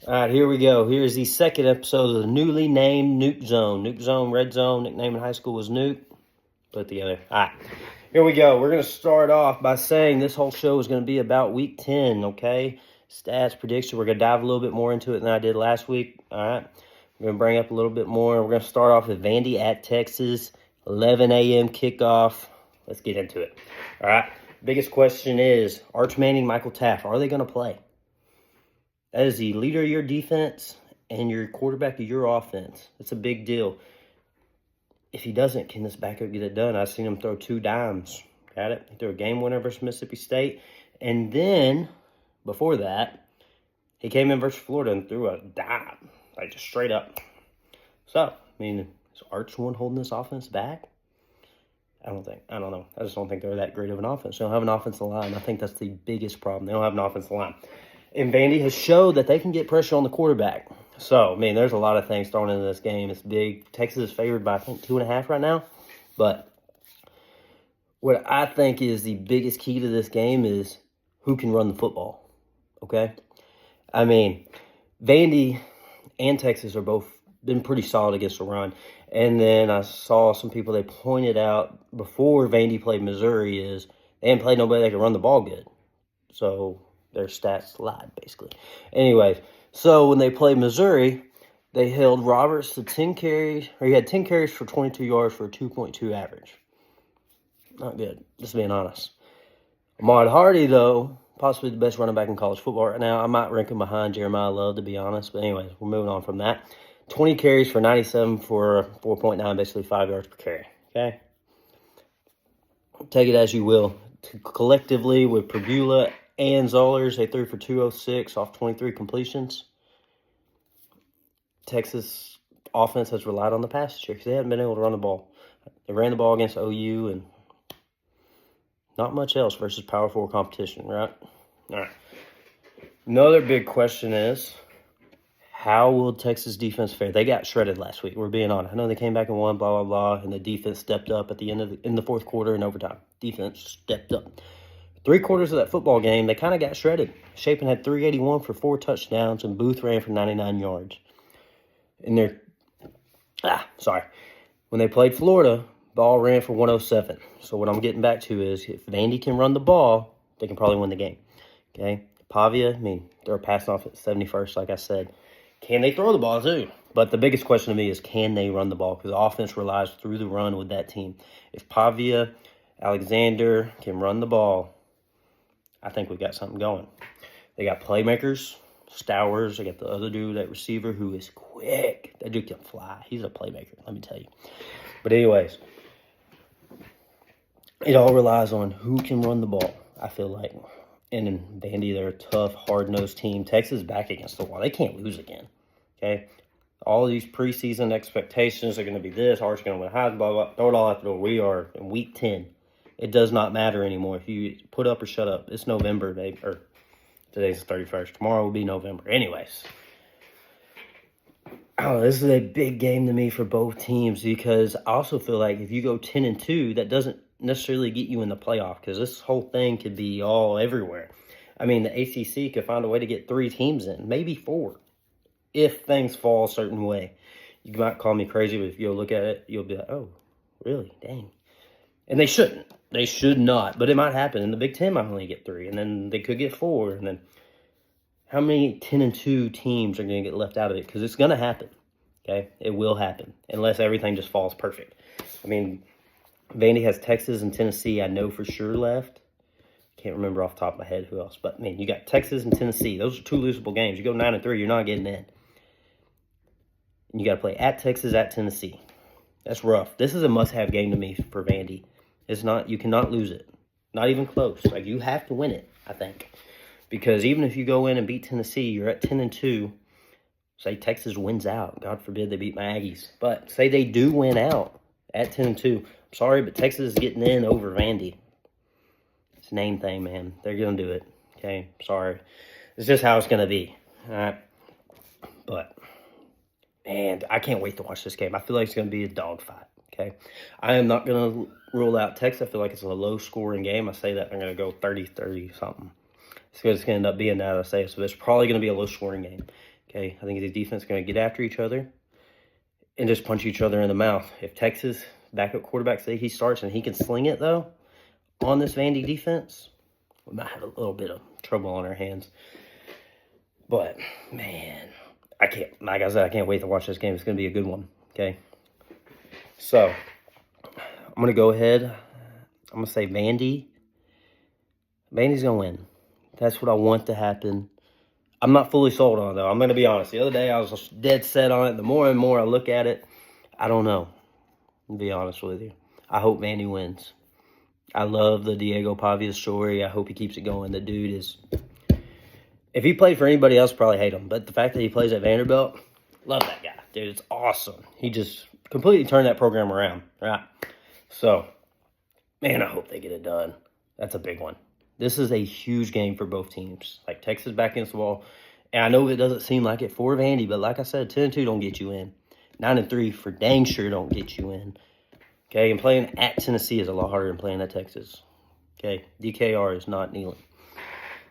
All right, here we go. Here's the second episode of the newly named Nuke Zone. Nuke Zone, Red Zone, nickname in high school was Nuke. Put it together. All right, here we go. We're going to start off by saying this whole show is going to be about Week 10, okay? Stats, prediction. We're going to dive a little bit more into it than I did last week, all right? We're going to bring up a little bit more. We're going to start off with Vandy at Texas, 11 a.m. kickoff. Let's get into it, all right? Biggest question is, Arch Manning, Michael Taft, are they going to play? That is the leader of your defense and your quarterback of your offense. It's a big deal. If he doesn't, can this backup get it done? I've seen him throw 2 dimes. Got it? He threw a game winner versus Mississippi State. And then, before that, he came in versus Florida and threw a dime. Like, just straight up. So, I mean, is Arch one holding this offense back? I don't know. I just don't think they're that great of an offense. They don't have an offensive line. I think that's the biggest problem. They don't have an offensive line. And Vandy has showed that they can get pressure on the quarterback. So, I mean, there's a lot of things thrown into this game. It's big. Texas is favored by, I think, 2.5 right now. But what I think is the biggest key to this game is who can run the football, okay? I mean, Vandy and Texas are both been pretty solid against the run. And then I saw some people, they pointed out before Vandy played Missouri is they hadn't played nobody that could run the ball good. So their stats lied, basically. Anyways, so when they played Missouri, they held Roberts to 10 carries, or he had 10 carries for 22 yards for a 2.2 average. Not good, just being honest. Ahmad Hardy, though, possibly the best running back in college football right now. I might rank him behind Jeremiah Love, to be honest. But anyways, we're moving on from that. 20 carries for 97 for 4.9, basically 5 yards per carry. Okay? Take it as you will. Collectively, with Perdula and Zollers, they threw for 206 off 23 completions. Texas offense has relied on the pass this year because they haven't been able to run the ball. They ran the ball against OU and not much else versus Power 4 competition, right? All right. Another big question is, how will Texas defense fare? They got shredded last week. We're being honest. I know they came back and won, blah, blah, blah, and the defense stepped up at the end of in the fourth quarter in overtime. Defense stepped up. 3 quarters of that football game, they kind of got shredded. Shapen had 381 for 4 touchdowns, and Booth ran for 99 yards. And when they played Florida, Ball ran for 107. So what I'm getting back to is, if Vandy can run the ball, they can probably win the game. Okay? Pavia, I mean, they're passing off at 71st, like I said. Can they throw the ball too? But the biggest question to me is, can they run the ball? Because the offense relies through the run with that team. If Pavia, Alexander can run the ball, I think we got something going. They got playmakers, Stowers. They got the other dude, that receiver, who is quick. That dude can fly. He's a playmaker, let me tell you. But anyways, it all relies on who can run the ball, I feel like. And in Vandy, they're a tough, hard-nosed team. Texas back against the wall. They can't lose again, okay? All of these preseason expectations are going to be this. Arch going to win Heisman, blah, blah. Throw it all out the door. We are in Week 10. It does not matter anymore. If you put up or shut up, it's November, babe. Or today's the 31st. Tomorrow will be November. Anyways. Oh, this is a big game to me for both teams, because I also feel like if you go 10-2, that doesn't necessarily get you in the playoff, because this whole thing could be all everywhere. I mean, the ACC could find a way to get 3 teams in, maybe 4, if things fall a certain way. You might call me crazy, but if you look at it, you'll be like, oh, really? Dang. And they shouldn't. They should not. But it might happen. And the Big Ten might only get 3. And then they could get 4. And then how many 10-2 teams are going to get left out of it? Because it's going to happen. Okay? It will happen. Unless everything just falls perfect. I mean, Vandy has Texas and Tennessee, I know for sure, left. Can't remember off the top of my head who else. But, man, you got Texas and Tennessee. Those are 2 losable games. You go 9-3, you're not getting in. And you got to play at Texas, at Tennessee. That's rough. This is a must-have game to me for Vandy. It's not, you cannot lose it. Not even close. Like, you have to win it, I think. Because even if you go in and beat Tennessee, you're at 10-2. Say Texas wins out. God forbid they beat my Aggies. But say they do win out at 10-2. I'm sorry, but Texas is getting in over Vandy. It's a name thing, man. They're going to do it. Okay? Sorry. It's just how it's going to be. All right? But, man, I can't wait to watch this game. I feel like it's going to be a dogfight. Okay? I am not going to rule out Texas. I feel like it's a low-scoring game. I say that they're going to go 30-30 something. It's going to end up being that, I say. So it's probably going to be a low-scoring game. Okay, I think the defense is going to get after each other and just punch each other in the mouth. If Texas backup quarterback say he starts and he can sling it, though, on this Vandy defense, we might have a little bit of trouble on our hands. But, man, like I said, I can't wait to watch this game. It's going to be a good one, okay? So, I'm going to go ahead. I'm going to say Vandy. Vandy's going to win. That's what I want to happen. I'm not fully sold on it, though. I'm going to be honest. The other day, I was dead set on it. The more and more I look at it, I don't know. To be honest with you. I hope Vandy wins. I love the Diego Pavia story. I hope he keeps it going. The dude is... If he played for anybody else, I'd probably hate him. But the fact that he plays at Vanderbilt, love that guy. Dude, it's awesome. He just completely turned that program around, right? So, man, I hope they get it done. That's a big one. This is a huge game for both teams. Like, Texas back against the wall. And I know it doesn't seem like it for Vandy, but like I said, 10-2 don't get you in. 9-3 for dang sure don't get you in. Okay, and playing at Tennessee is a lot harder than playing at Texas. Okay, DKR is not kneeling.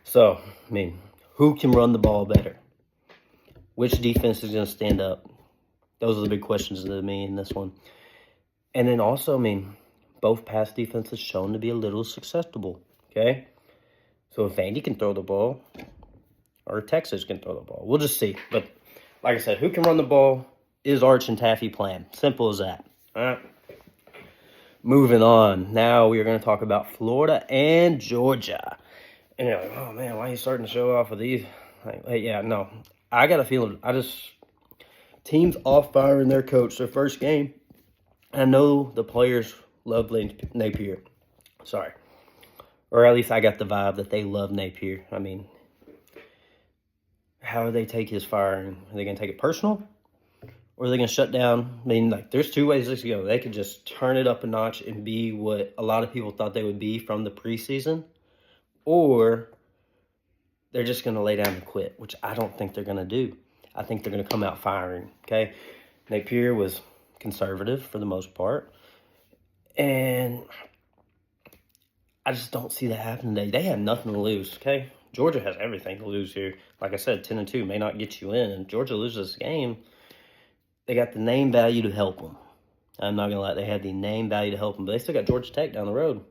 So, I mean... Who can run the ball better? Which defense is going to stand up? Those are the big questions to me in this one. And then also, I mean, both pass defenses shown to be a little susceptible, okay? So if Vandy can throw the ball or Texas can throw the ball, we'll just see. But like I said, who can run the ball is Arch and Taffy plan. Simple as that, all right? Moving on. Now we are going to talk about Florida and Georgia. And you're like, oh, man, why are you starting to show off with these? Like, hey, yeah, no. I got a feeling, teams off firing their coach their first game. I know the players love Napier. Sorry. Or at least I got the vibe that they love Napier. I mean, how do they take his firing? Are they going to take it personal? Or are they going to shut down? I mean, like, there's two ways this could go. They could just turn it up a notch and be what a lot of people thought they would be from the preseason. Or they're just going to lay down and quit, which I don't think they're going to do. I think they're going to come out firing, okay? Napier was conservative for the most part. And I just don't see that happening today. They have nothing to lose, okay? Georgia has everything to lose here. Like I said, 10-2 may not get you in. And Georgia loses this game. They got the name value to help them. I'm not going to lie. They had the name value to help them. But they still got Georgia Tech down the road.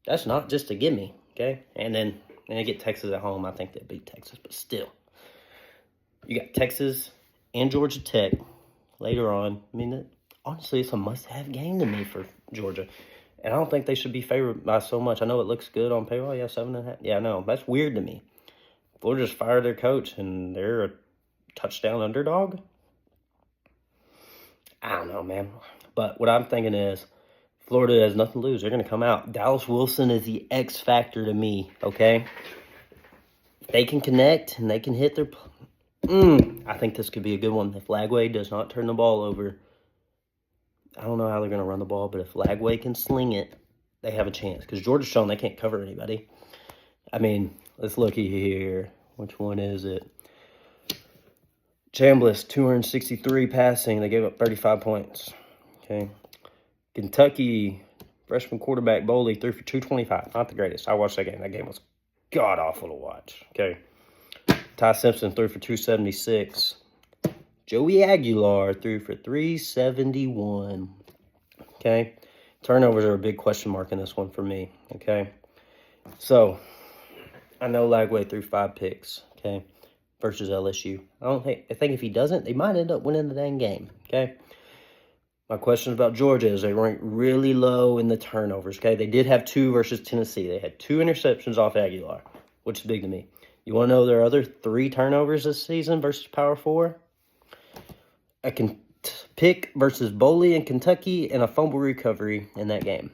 That's not just a gimme. Okay, and then they get Texas at home. I think they beat Texas, but still. You got Texas and Georgia Tech later on. I mean, honestly, it's a must-have game to me for Georgia. And I don't think they should be favored by so much. I know it looks good on payroll. Yeah, 7.5. Yeah, no, that's weird to me. Florida just fired their coach, and they're a touchdown underdog. I don't know, man. But what I'm thinking is, Florida has nothing to lose. They're going to come out. Dallas Wilson is the X factor to me, okay? If they can connect and they can hit their... I think this could be a good one. If Lagway does not turn the ball over, I don't know how they're going to run the ball, but if Lagway can sling it, they have a chance. Because Georgia's shown they can't cover anybody. I mean, let's look here. Which one is it? Chambliss, 263 passing. They gave up 35 points, okay? Kentucky, freshman quarterback Boley threw for 225. Not the greatest. I watched that game. That game was god-awful to watch. Okay. Ty Simpson threw for 276. Joey Aguilar threw for 371. Okay. Turnovers are a big question mark in this one for me. Okay. So, I know Lagway threw 5 picks. Okay. Versus LSU. I think if he doesn't, they might end up winning the dang game. Okay. My question about Georgia is they rank really low in the turnovers, okay? They did have 2 versus Tennessee. They had 2 interceptions off Aguilar, which is big to me. You want to know their other 3 turnovers this season versus Power 4? A pick versus Boley in Kentucky and a fumble recovery in that game.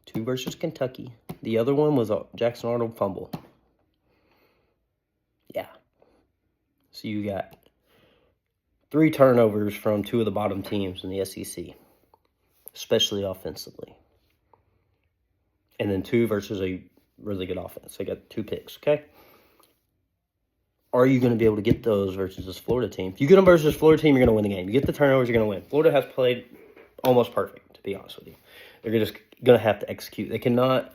2 versus Kentucky. The other one was a Jackson Arnold fumble. Yeah. So you got 3 turnovers from 2 of the bottom teams in the SEC, especially offensively. And then 2 versus a really good offense. They got 2 picks, okay? Are you going to be able to get those versus this Florida team? If you get them versus this Florida team, you're going to win the game. You get the turnovers, you're going to win. Florida has played almost perfect, to be honest with you. They're just going to have to execute. They cannot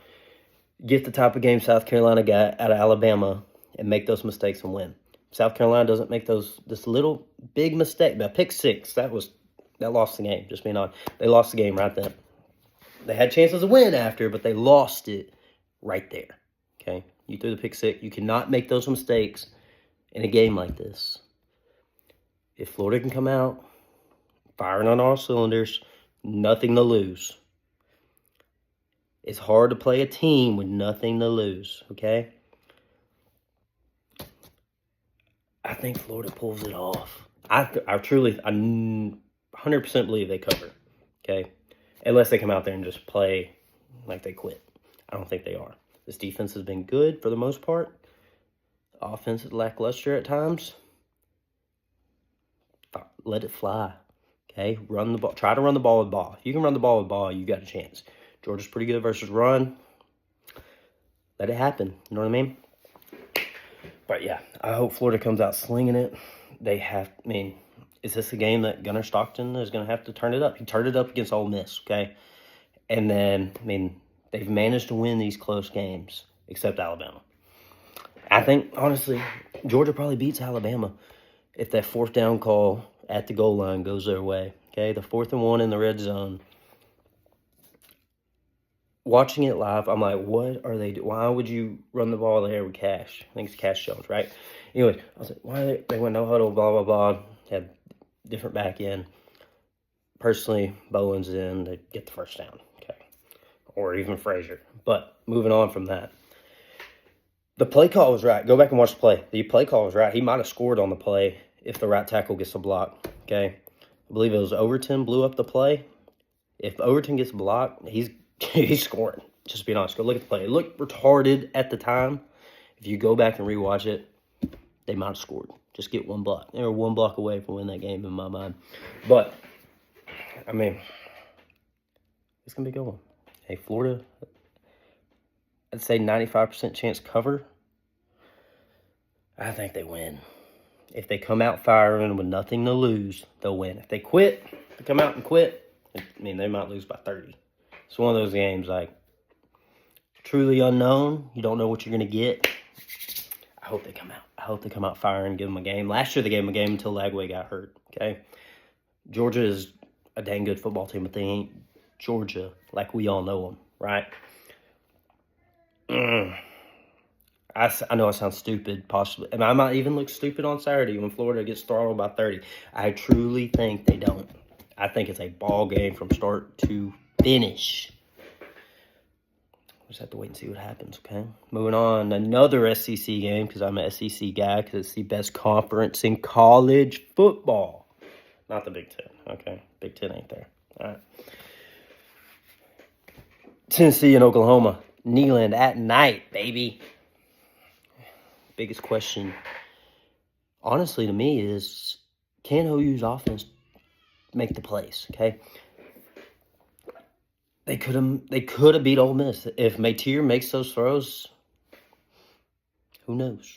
get the type of game South Carolina got out of Alabama and make those mistakes and win. South Carolina doesn't make this little big mistake. That pick six, that lost the game, just being honest. They lost the game right then. They had chances to win after, but they lost it right there. Okay? You threw the pick six. You cannot make those mistakes in a game like this. If Florida can come out firing on all cylinders, nothing to lose. It's hard to play a team with nothing to lose, okay? I think Florida pulls it off. I 100% believe they cover, okay? Unless they come out there and just play like they quit. I don't think they are. This defense has been good for the most part. Offense is lackluster at times. Let it fly, okay? Run the ball. Try to run the ball with ball. If you can run the ball with ball, you got a chance. Georgia's pretty good versus run. Let it happen. You know what I mean? But, yeah, I hope Florida comes out slinging it. Is this a game that Gunnar Stockton is going to have to turn it up? He turned it up against Ole Miss, okay? And then, they've managed to win these close games, except Alabama. I think, honestly, Georgia probably beats Alabama if that fourth down call at the goal line goes their way, okay? The 4th and 1 in the red zone. Watching it live, I'm like, what are they doing? Why would you run the ball there with Cash? I think it's Cash Jones, right? Anyway, I was like, why they went no huddle, blah, blah, blah. Had different back end. Personally, Bowen's in to get the first down, okay? Or even Frazier. But moving on from that. The play call was right. Go back and watch the play. The play call was right. He might have scored on the play if the right tackle gets a block, okay? I believe it was Overton blew up the play. If Overton gets blocked, he's scoring. Just being honest. Go look at the play. It looked retarded at the time. If you go back and rewatch it, they might have scored. Just get one block. They were one block away from winning that game in my mind. But, it's going to be a good one. Hey, Florida, I'd say 95% chance cover. I think they win. If they come out firing with nothing to lose, they'll win. If they quit, they come out and quit, they might lose by 30. It's one of those games, truly unknown. You don't know what you're going to get. I hope they come out. I hope they come out firing and give them a game. Last year, they gave them a game until Lagway got hurt, okay? Georgia is a dang good football team, but they ain't Georgia like we all know them, right? I know I sound stupid, possibly. And I might even look stupid on Saturday when Florida gets throttled by 30. I truly think they don't. I think it's a ball game from start to finish. We'll just have to wait and see what happens, okay? Moving on, another SEC game, because I'm an SEC guy, because it's the best conference in college football. Not the Big Ten, okay? Big Ten ain't there. All right. Tennessee and Oklahoma. Neyland at night, baby. Biggest question, honestly, to me is, can OU's offense make the plays, okay? They could have beat Ole Miss. If Mateer makes those throws, who knows?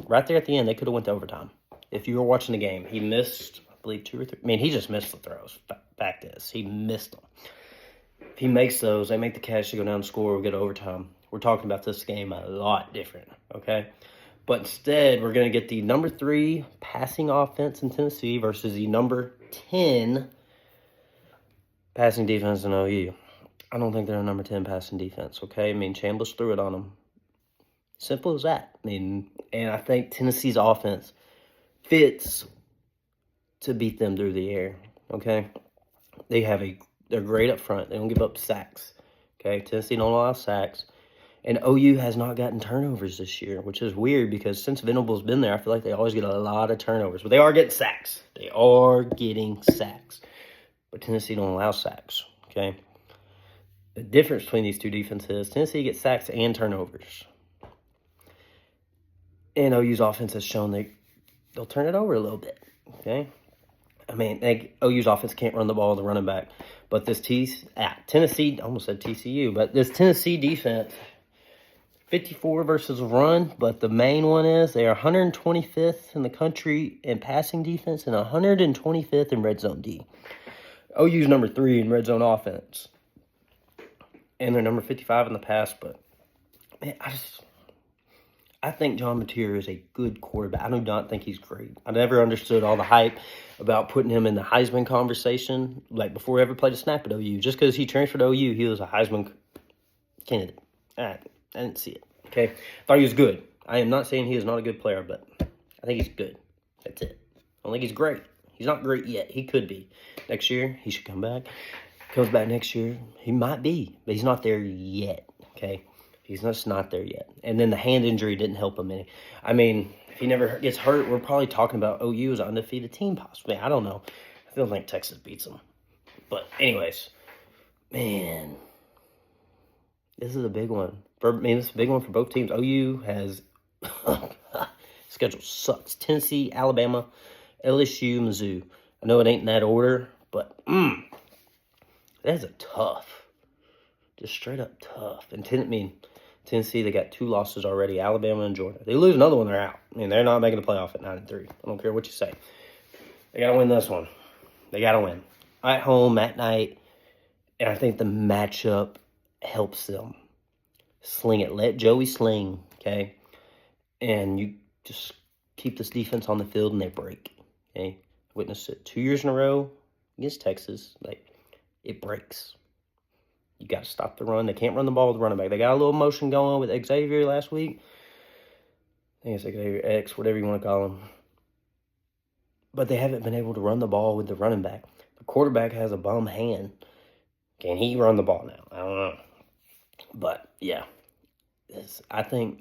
Right there at the end, they could have went to overtime. If you were watching the game, he missed, I believe, 2 or 3. He just missed the throws. Fact is, he missed them. If he makes those, they make the catch to go down and score, we get overtime. We're talking about this game a lot different, okay? But instead, we're going to get the number 3 passing offense in Tennessee versus the number 10 passing defense in OU. I don't think they're a number 10 passing defense, okay? Chambliss threw it on them. Simple as that. And I think Tennessee's offense fits to beat them through the air, okay? They're great up front. They don't give up sacks, okay? Tennessee don't allow sacks. And OU has not gotten turnovers this year, which is weird because since Venable's been there, I feel like they always get a lot of turnovers. But they are getting sacks. But Tennessee don't allow sacks, okay? The difference between these two defenses, Tennessee gets sacks and turnovers. And OU's offense has shown they'll turn it over a little bit, okay? OU's offense can't run the ball with the running back. But this Tennessee, I almost said TCU, but this Tennessee defense, 54 versus run, but the main one is they are 125th in the country in passing defense and 125th in red zone D. OU's number 3 in red zone offense. And they're number 55 in the pass, but man, I think John Mateer is a good quarterback. I do not think he's great. I never understood all the hype about putting him in the Heisman conversation, like before he ever played a snap at OU. Just because he transferred to OU, he was a Heisman candidate. I didn't see it. Okay, thought he was good. I am not saying he is not a good player, but I think he's good. That's it. I don't think he's great. He's not great yet. He could be. Next year, he should come back. Comes back next year, he might be, but he's not there yet. Okay. He's just not there yet. And then the hand injury didn't help him any. I mean, if he never gets hurt, we're probably talking about OU as an undefeated team possibly. I don't know. I still think Texas beats them. But anyways, man, this is a big one. This is a big one for both teams. OU has schedule sucks. Tennessee, Alabama, LSU, Mizzou. I know it ain't in that order, but that's a tough. Just straight up tough. And Tennessee, they got 2 losses already, Alabama and Georgia. They lose another one, they're out. I mean, they're not making the playoff at 9-3. I don't care what you say. They got to win this one. They got to win. At home, at night. And I think the matchup helps them. Sling it. Let Joey sling, okay? And you just keep this defense on the field and they break, okay? Witnessed it 2 years in a row against Texas. Like, it breaks. You got to stop the run. They can't run the ball with the running back. They got a little motion going with Xavier last week. I think it's Xavier X, whatever you want to call him. But they haven't been able to run the ball with the running back. The quarterback has a bum hand. Can he run the ball now? I don't know. But, yeah. I think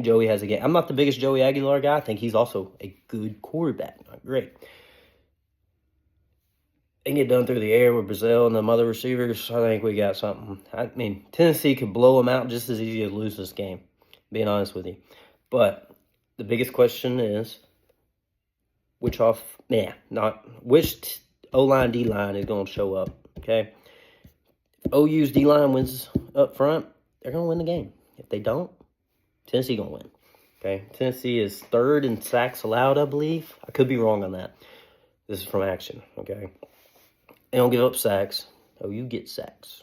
Joey has a game. I'm not the biggest Joey Aguilar guy. I think he's also a good quarterback. Not great. They get done through the air with Brazil and them other receivers. I think we got something. I mean, Tennessee could blow them out just as easy as lose this game, being honest with you. But the biggest question is, which O-line, D-line is going to show up, okay? If OU's D-line wins up front, they're going to win the game. If they don't, Tennessee going to win, okay? Tennessee is 3rd in sacks allowed, I believe. I could be wrong on that. This is from Action, okay? They don't give up sacks. OU gets sacks.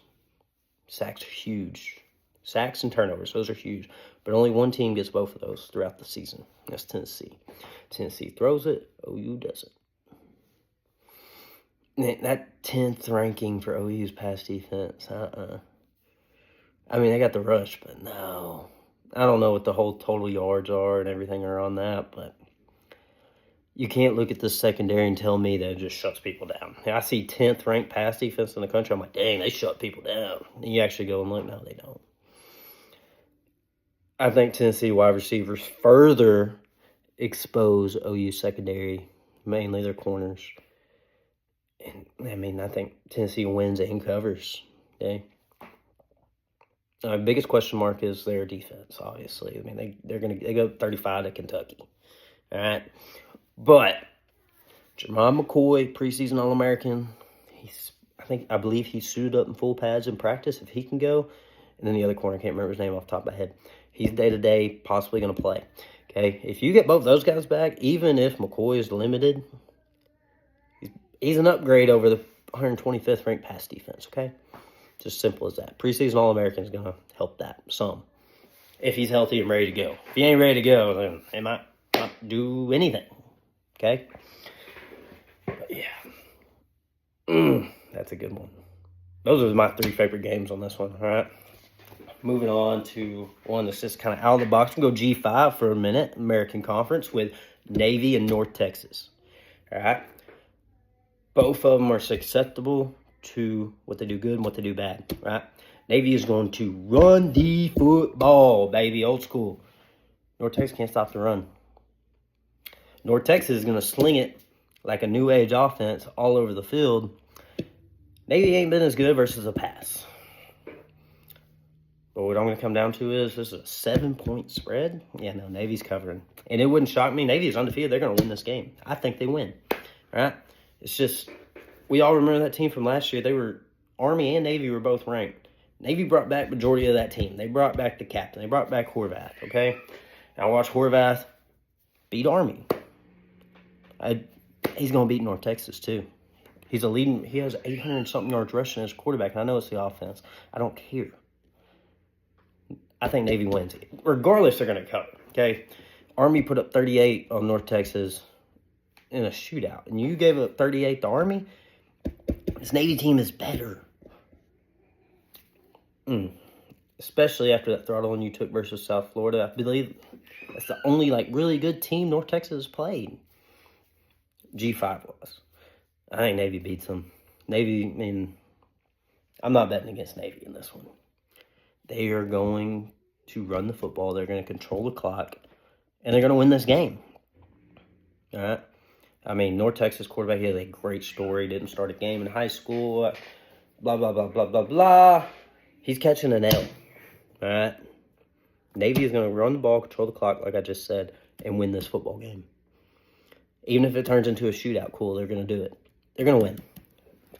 Sacks are huge. Sacks and turnovers, those are huge. But only one team gets both of those throughout the season. That's Tennessee. Tennessee throws it, OU doesn't. That 10th ranking for OU's pass defense, I mean, they got the rush, but no. I don't know what the whole total yards are and everything are on that, but you can't look at the secondary and tell me that it just shuts people down. I see 10th ranked pass defense in the country. I'm like, dang, they shut people down. And you actually go and look, no, they don't. I think Tennessee wide receivers further expose OU secondary, mainly their corners. And, I mean, I think Tennessee wins and covers. Okay? The biggest question mark is their defense, obviously. I mean, they go 35 to Kentucky. All right? But Jermon McCoy, preseason All-American, I believe he suited up in full pads in practice if he can go. And then the other corner, I can't remember his name off the top of my head. He's day-to-day, possibly going to play. Okay, if you get both those guys back, even if McCoy is limited, he's an upgrade over the 125th ranked pass defense, okay? Just simple as that. Preseason All-American is going to help that some. If he's healthy and ready to go. If he ain't ready to go, then he might not do anything. Okay? But yeah. That's a good one. Those are my 3 favorite games on this one, all right? Moving on to one that's just kind of out of the box. We'll go G5 for a minute, American Conference, with Navy and North Texas. All right? Both of them are susceptible to what they do good and what they do bad, right? Navy is going to run the football, baby, old school. North Texas can't stop the run. North Texas is going to sling it like a new age offense all over the field. Navy ain't been as good versus a pass. But what I'm going to come down to is this is a 7-point spread. Yeah, no, Navy's covering. And it wouldn't shock me. Navy is undefeated. They're going to win this game. I think they win. All right? It's just, we all remember that team from last year. They were, Army and Navy were both ranked. Navy brought back majority of that team. They brought back the captain. They brought back Horvath, okay? Now watch Horvath beat Army. He's going to beat North Texas, too. He has 800-something yards rushing as quarterback, and I know it's the offense. I don't care. I think Navy wins. Regardless, they're going to cover. Okay, Army put up 38 on North Texas in a shootout, and you gave up 38 to Army. This Navy team is better. Especially after that throttling you took versus South Florida. I believe that's the only, like, really good team North Texas has played. G5 was. I think Navy beats them. Navy, I mean, I'm not betting against Navy in this one. They are going to run the football. They're going to control the clock. And they're going to win this game. All right? I mean, North Texas quarterback, he has a great story. Didn't start a game in high school. Blah, blah, blah, blah, blah, blah. He's catching an L. All right? Navy is going to run the ball, control the clock, like I just said, and win this football game. Even if it turns into a shootout, cool, they're going to do it. They're going to win.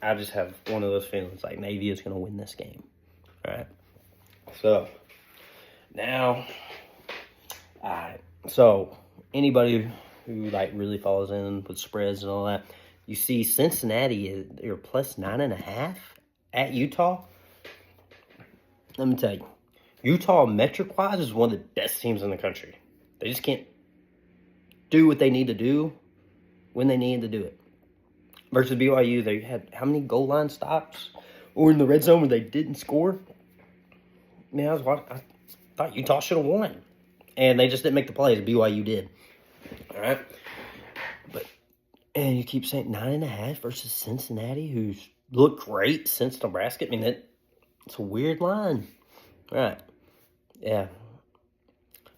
I just have one of those feelings, like Navy is going to win this game. All right? So, now, all right. So, anybody who, like, really follows in with spreads and all that, you see Cincinnati, they're plus 9.5 at Utah. Let me tell you, Utah, metric-wise, is one of the best teams in the country. They just can't do what they need to do when they need to do it. Versus BYU, they had how many goal line stops? Or in the red zone where they didn't score? Man, I thought Utah should have won. And they just didn't make the plays. BYU did. All right? And you keep saying 9.5 versus Cincinnati, who's looked great since Nebraska. I mean, it's a weird line. All right. Yeah.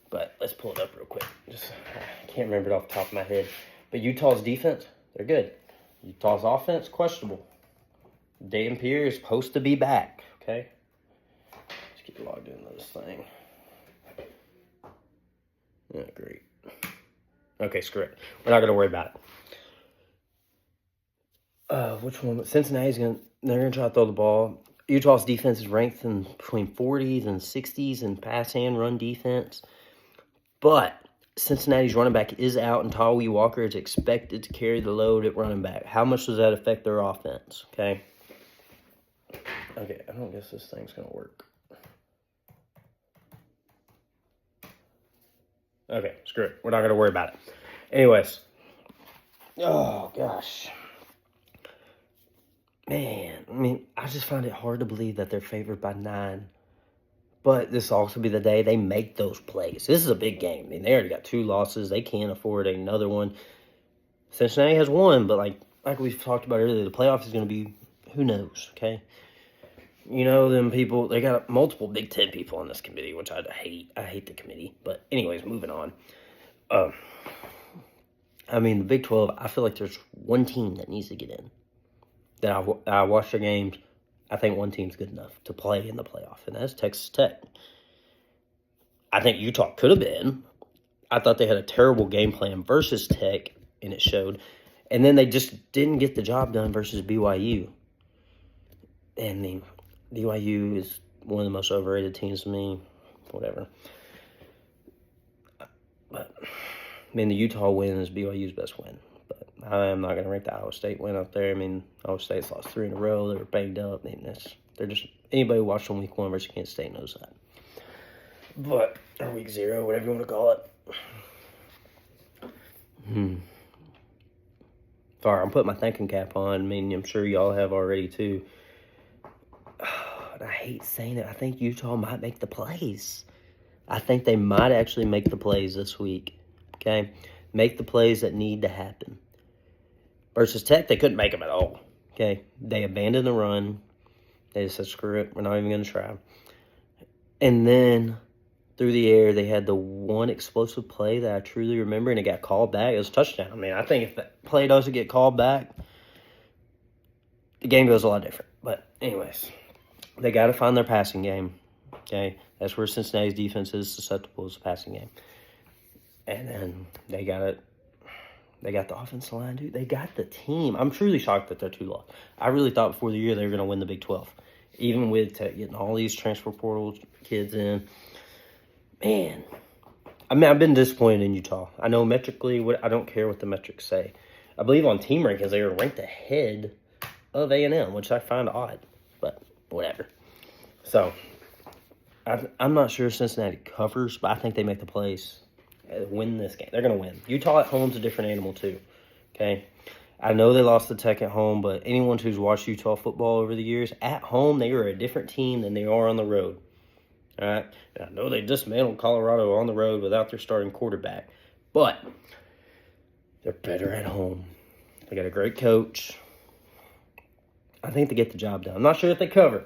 But let's pull it up real quick. I can't remember it off the top of my head. But Utah's defense, they're good. Utah's offense, questionable. Dan Pierre is supposed to be back, okay? Let's get logged into this thing. Yeah, great. Okay, screw it. We're not going to worry about it. Which one? Cincinnati's they're going to try to throw the ball. Utah's defense is ranked in between 40s and 60s in pass and run defense. But Cincinnati's running back is out, and Tawi Walker is expected to carry the load at running back. How much does that affect their offense? Okay, I don't guess this thing's going to work. Okay, screw it. We're not going to worry about it. Anyways. Oh, gosh. Man, I mean, I just find it hard to believe that they're favored by 9. But this will also be the day they make those plays. This is a big game. I mean, they already got 2 losses. They can't afford another one. Cincinnati has 1, but like we've talked about earlier, the playoff is going to be, who knows, okay? You know, them people, they got multiple Big Ten people on this committee, which I hate. I hate the committee. But anyways, moving on. I mean, the Big 12, I feel like there's one team that needs to get in. That I watch their games. I think one team's good enough to play in the playoff, and that's Texas Tech. I think Utah could have been. I thought they had a terrible game plan versus Tech, and it showed. And then they just didn't get the job done versus BYU. And the BYU is one of the most overrated teams to me. Whatever. But, I mean, the Utah win is BYU's best win. But I'm not going to rank the Iowa State win up there. I mean, Iowa State's lost 3 in a row. They were banged up. I mean, they're just, anybody who watched them week 1 versus Kansas State knows that. But, or week 0, whatever you want to call it. Sorry, I'm putting my thinking cap on. I mean, I'm sure y'all have already too. And I hate saying it. I think Utah might make the plays. I think they might actually make the plays this week. Okay? Make the plays that need to happen. Versus Tech, they couldn't make them at all. Okay? They abandoned the run. They just said, screw it. We're not even going to try. And then, through the air, they had the one explosive play that I truly remember, and it got called back. It was a touchdown. I mean, I think if that play doesn't get called back, the game goes a lot different. But anyways, they got to find their passing game. Okay? That's where Cincinnati's defense is susceptible, is the passing game. And then they got it. They got the offensive line, dude. They got the team. I'm truly shocked that they're 2 lost. I really thought before the year they were going to win the Big 12. Even with getting all these transfer portal kids in. Man. I mean, I've been disappointed in Utah. I know metrically, I don't care what the metrics say. I believe on team rankings they were ranked ahead of A&M, which I find odd. But whatever. So, I'm not sure Cincinnati covers, but I think they make the plays. win this game. They're going to win. Utah at home's a different animal too, okay? I know they lost to Tech at home, but anyone who's watched Utah football over the years, at home they are a different team than they are on the road. All right? And I know they dismantled Colorado on the road without their starting quarterback, but they're better at home. They got a great coach. I think they get the job done. I'm not sure if they cover,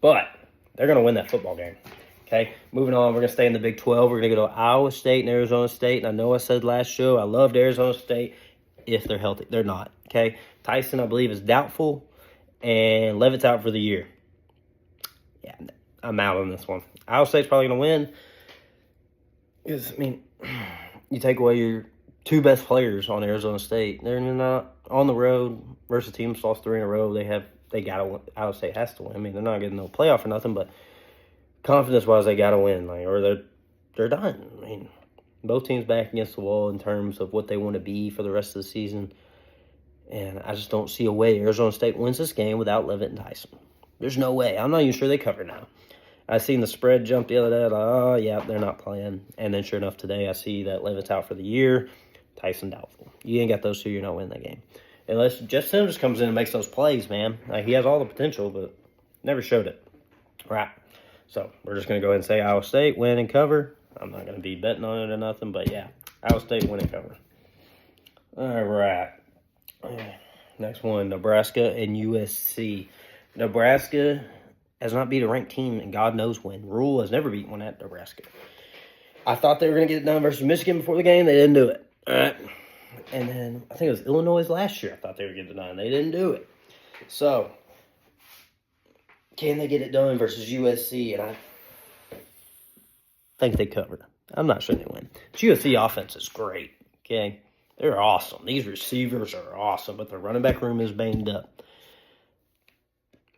but they're going to win that football game. Okay, moving on, we're going to stay in the Big 12. We're going to go to Iowa State and Arizona State. And I know I said last show I loved Arizona State if they're healthy. They're not, okay? Tyson, I believe, is doubtful, and Levitt's out for the year. Yeah, I'm out on this one. Iowa State's probably going to win. Because, I mean, you take away your two best players on Arizona State. They're not on the road versus teams lost 3 in a row. They got to win. Iowa State has to win. I mean, they're not getting no playoff or nothing, but confidence-wise, they got to win, or they're done. I mean, both teams back against the wall in terms of what they want to be for the rest of the season, and I just don't see a way Arizona State wins this game without Levitt and Tyson. There's no way. I'm not even sure they cover now. I seen the spread jump the other day. Like, oh, yeah, they're not playing. And then sure enough, today I see that Levitt's out for the year. Tyson doubtful. You ain't got those two, you're not winning that game. Unless Jeff Sims just comes in and makes those plays, man. Like, he has all the potential, but never showed it. Right. So, we're just going to go ahead and say Iowa State, win and cover. I'm not going to be betting on it or nothing, but yeah, Iowa State, win and cover. All right. Next one, Nebraska and USC. Nebraska has not beat a ranked team, and God knows when. Rule has never beat one at Nebraska. I thought they were going to get it done versus Michigan before the game. They didn't do it. All right. And then I think it was Illinois last year. I thought they were getting it done. They didn't do it. So, can they get it done versus USC? And I think they cover. I'm not sure they win. The USC offense is great, okay? They're awesome. These receivers are awesome, but their running back room is banged up.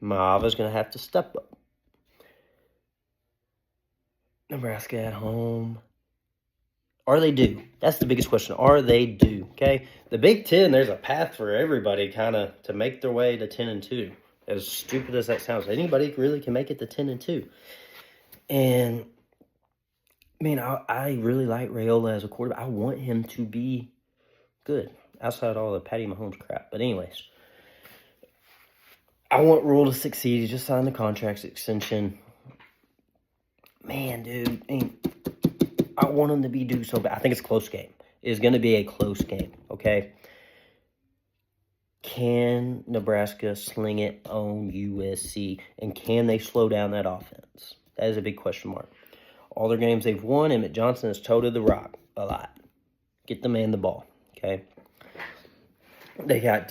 Maava's going to have to step up. Nebraska at home. Are they due? That's the biggest question. Are they due? Okay? The Big Ten, there's a path for everybody kind of to make their way to 10-2. As stupid as that sounds, anybody really can make it to 10-2. And, I mean, I really like Raiola as a quarterback. I want him to be good outside all the Patty Mahomes crap. But anyways, I want Rule to succeed. He just signed the contract extension. Man, dude, I want him to be due so bad. I think it's a close game. It's going to be a close game, okay? Can Nebraska sling it on USC? And can they slow down that offense? That is a big question mark. All their games they've won, Emmett Johnson has toted the rock a lot. Get the man the ball, okay? They got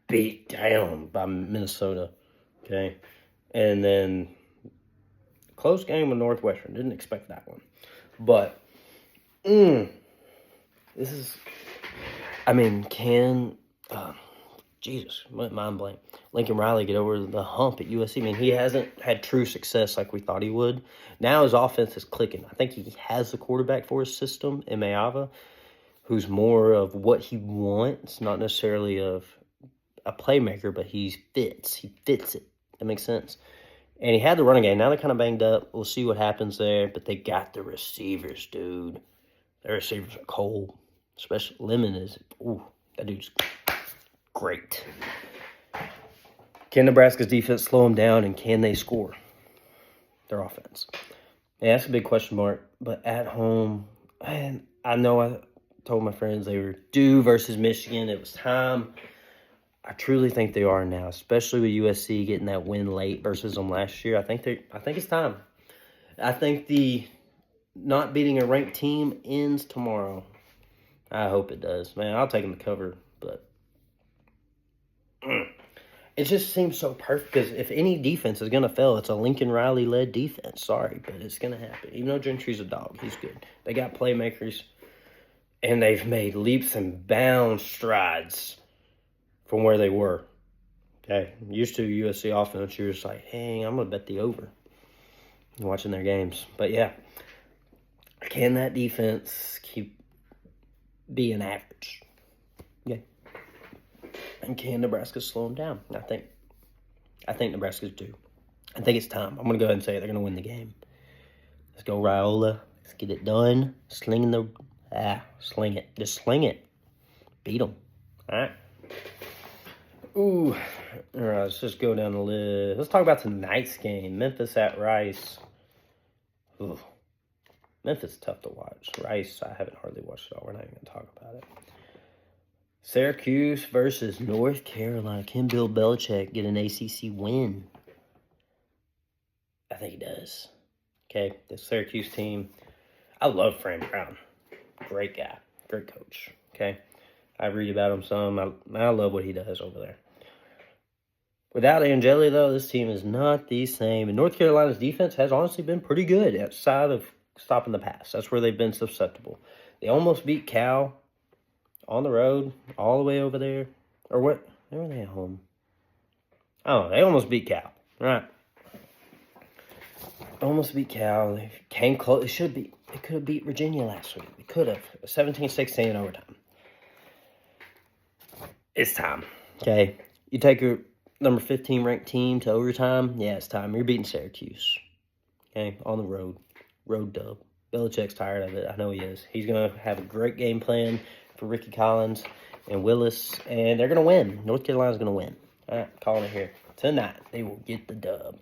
beat down by Minnesota, okay? And then close game with Northwestern. Didn't expect that one. But, this is, I mean, can, Jesus, mind blank. Lincoln Riley get over the hump at USC. I mean, he hasn't had true success like we thought he would. Now his offense is clicking. I think he has the quarterback for his system in Maava, who's more of what he wants, not necessarily of a playmaker, but he fits it. That makes sense. And he had the running game. Now they're kind of banged up. We'll see what happens there. But they got the receivers, dude. Their receivers are cold. Especially Lemon is, that dude's great. Can Nebraska's defense slow them down, and can they score their offense? Yeah, that's a big question mark. But at home, man, I know I told my friends they were due versus Michigan. It was time. I truly think they are now, especially with USC getting that win late versus them last year. I think it's time. I think the not beating a ranked team ends tomorrow. I hope it does. Man, I'll take them to cover, but it just seems so perfect because if any defense is going to fail, it's a Lincoln Riley-led defense. Sorry, but it's going to happen. Even though Gentry's a dog, he's good. They got playmakers, and they've made leaps and bounds strides from where they were. Okay, used to USC offense, you're just like, hey, I'm going to bet the over watching their games. But yeah, can that defense keep being average? Yeah. And can Nebraska slow them down? I think Nebraska's due. I think it's time. I'm going to go ahead and say it. They're going to win the game. Let's go, Raiola. Let's get it done. Sling it. Just sling it. Beat them. All right. Ooh. All right, let's just go down the list. Let's talk about tonight's game. Memphis at Rice. Ooh. Memphis is tough to watch. Rice, I haven't hardly watched it all. We're not even going to talk about it. Syracuse versus North Carolina. Can Bill Belichick get an ACC win? I think he does. Okay, the Syracuse team. I love Fran Brown. Great guy. Great coach. Okay, I read about him some. I love what he does over there. Without Angeli, though, this team is not the same. And North Carolina's defense has honestly been pretty good outside of stopping the pass. That's where they've been susceptible. They almost beat Cal on the road, all the way over there. Or what? Where were they at home? Oh, they almost beat Cal. All right. Almost beat Cal. They came close. They could have beat Virginia last week. They could have. 17-16 in overtime. It's time. Okay. You take your number 15 ranked team to overtime. Yeah, it's time. You're beating Syracuse. Okay. On the road. Road dub. Belichick's tired of it. I know he is. He's going to have a great game plan for Ricky Collins and Willis. And they're going to win. North Carolina's going to win. All right. Calling it here. Tonight, they will get the dub.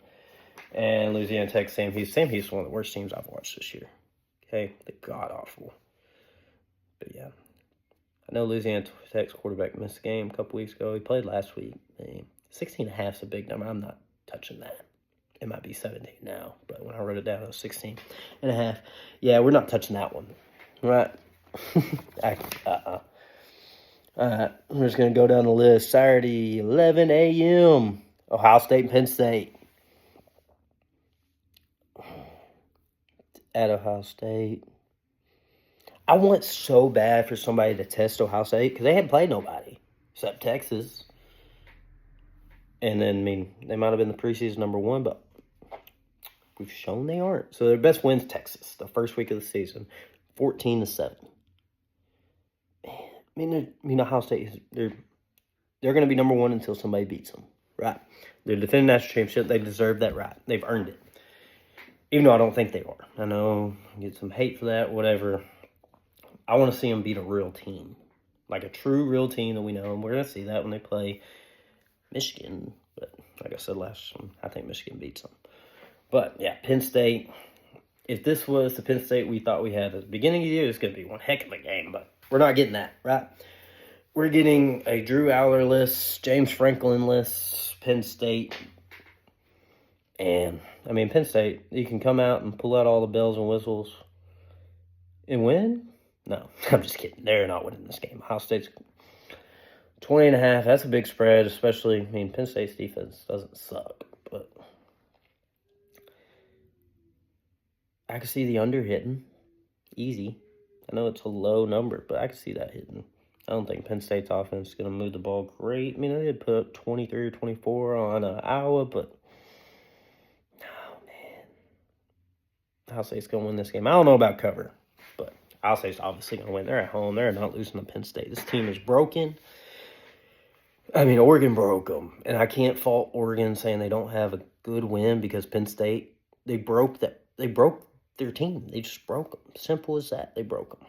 And Louisiana Tech, Sam Houston. Sam Houston, one of the worst teams I've watched this year. Okay? They're god-awful. But, yeah. I know Louisiana Tech's quarterback missed a game a couple weeks ago. He played last week. 16.5 is a big number. I'm not touching that. It might be 17 now. But when I wrote it down, it was 16.5. Yeah, we're not touching that one. Right? All right. We're just going to go down the list. Saturday, 11 a.m. Ohio State and Penn State. At Ohio State. I want so bad for somebody to test Ohio State because they hadn't played nobody except Texas. And then, they might have been the preseason number one, but we've shown they aren't. So their best win's Texas, the first week of the season, 14-7. Man, Ohio State, they're going to be number one until somebody beats them, right? They're defending national championship. They deserve that right. They've earned it. Even though I don't think they are. I know I get some hate for that, whatever. I want to see them beat a real team. Like a true real team that we know. And we're going to see that when they play Michigan. But like I said last time, I think Michigan beats them. But, yeah, Penn State. If this was the Penn State we thought we had at the beginning of the year, it's going to be one heck of a game. But we're not getting that, right? We're getting a Drew Aller-less, James Franklin-less Penn State. And, Penn State, you can come out and pull out all the bells and whistles and win? No, I'm just kidding. They're not winning this game. Ohio State's 20.5. That's a big spread, especially, Penn State's defense doesn't suck. But I can see the under hitting. Easy. I know it's a low number, but I can see that hitting. I don't think Penn State's offense is going to move the ball great. They did put up 23 or 24 on Iowa, but Ohio State's going to win this game. I don't know about cover, but Ohio State's obviously going to win. They're at home. They're not losing to Penn State. This team is broken. Oregon broke them, and I can't fault Oregon saying they don't have a good win because Penn State, they broke their team. They just broke them. Simple as that. They broke them.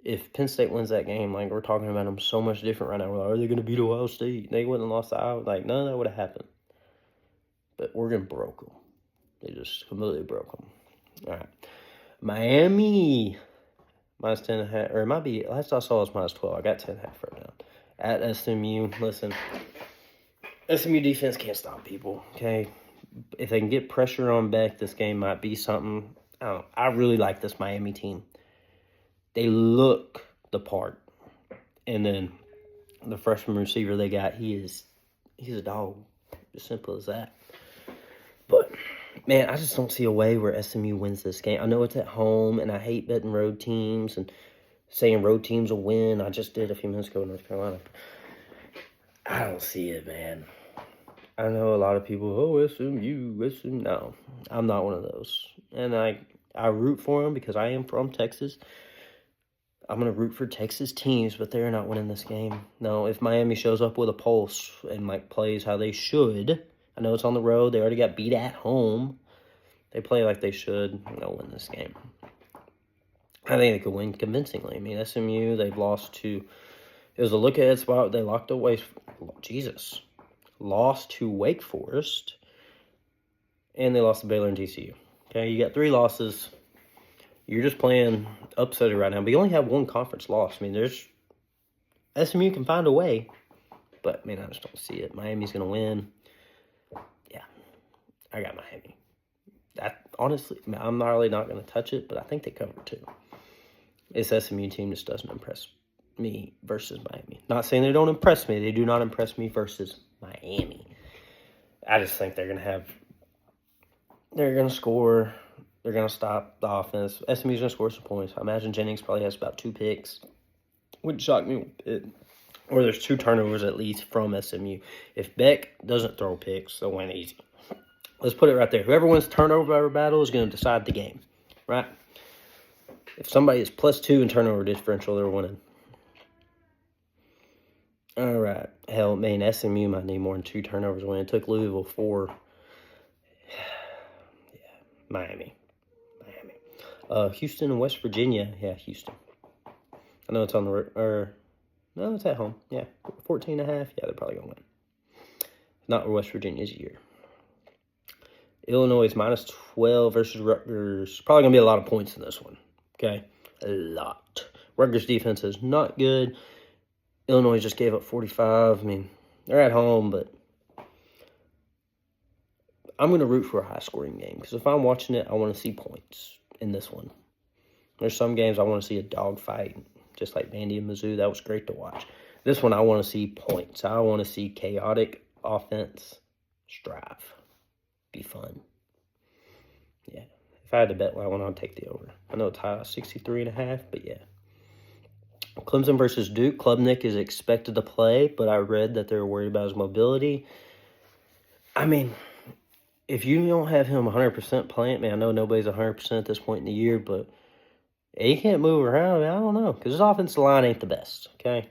If Penn State wins that game, we're talking about them so much different right now. We're like, are they going to beat Ohio State? They wouldn't have lost to Iowa. None of that would have happened. But Oregon broke them. They just completely broke them. All right. Miami, minus 10.5. Or it might be, last I saw was minus 12. I got 10.5 right now. At SMU, listen, SMU defense can't stop people, okay? If they can get pressure on Beck, this game might be something. I really like this Miami team. They look the part. And then the freshman receiver they got, he's a dog. As simple as that. But, man, I just don't see a way where SMU wins this game. I know it's at home, and I hate betting road teams and saying road teams will win. I just did a few minutes ago in North Carolina. I don't see it, man. I know a lot of people, SMU. No, I'm not one of those. And I root for them because I am from Texas. I'm going to root for Texas teams, but they're not winning this game. No, if Miami shows up with a pulse and, plays how they should, I know it's on the road. They already got beat at home. They play like they should. They'll win this game. I think they could win convincingly. I mean, SMU, they've lost to, it was a look-ahead spot. They lost to Wake Forest, and they lost to Baylor and TCU. Okay, you got 3 losses. You're just playing upset right now, but you only have 1 conference loss. I mean, SMU can find a way, but, I mean, I just don't see it. Miami's going to win. Yeah, I got Miami. Honestly, I'm not really not going to touch it, but I think they cover too. This SMU team just doesn't impress me versus Miami. Not saying they don't impress me. They do not impress me versus Miami. I just think they're going to score. They're going to stop the offense. SMU's going to score some points. I imagine Jennings probably has about 2 picks. Wouldn't shock me a bit. Or there's 2 turnovers at least from SMU. If Beck doesn't throw picks, they'll win easy. Let's put it right there. Whoever wins turnover battle is going to decide the game, right? If somebody is +2 in turnover differential, they're winning. All right. Hell, man, SMU might need more than 2 turnovers to win. It took Louisville 4. Yeah, Miami. Houston and West Virginia. Yeah, Houston. I know it's on the no, it's at home. Yeah, 14.5. Yeah, they're probably going to win. Not West Virginia's year. Illinois is -12 versus Rutgers. Probably going to be a lot of points in this one. Okay? A lot. Rutgers' defense is not good. Illinois just gave up 45. I mean, they're at home, but I'm going to root for a high-scoring game. Because if I'm watching it, I want to see points in this one. There's some games I want to see a dogfight, just like Vandy and Mizzou. That was great to watch. This one, I want to see points. I want to see chaotic offense strive. Be fun. Yeah. If I had to bet one, I'd take the over. I know it's high, 63.5, but yeah. Clemson versus Duke. Klubnik is expected to play, but I read that they're worried about his mobility. I mean, if you don't have him 100% playing, man, I know nobody's 100% at this point in the year, but he can't move around. I don't know, because his offensive line ain't the best, okay?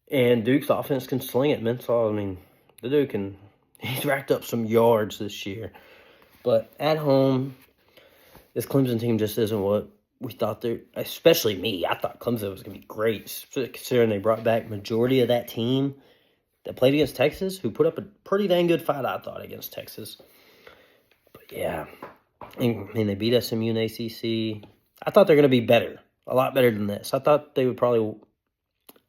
And Duke's offense can sling it, man. So, I mean, the Duke can... He's racked up some yards this year. But at home, this Clemson team just isn't what we thought they... Especially me. I thought Clemson was going to be great, considering they brought back majority of that team that played against Texas, who put up a pretty dang good fight, I thought, against Texas. But, yeah. I mean, they beat SMU and ACC. I thought they were going to be better. A lot better than this. I thought they would probably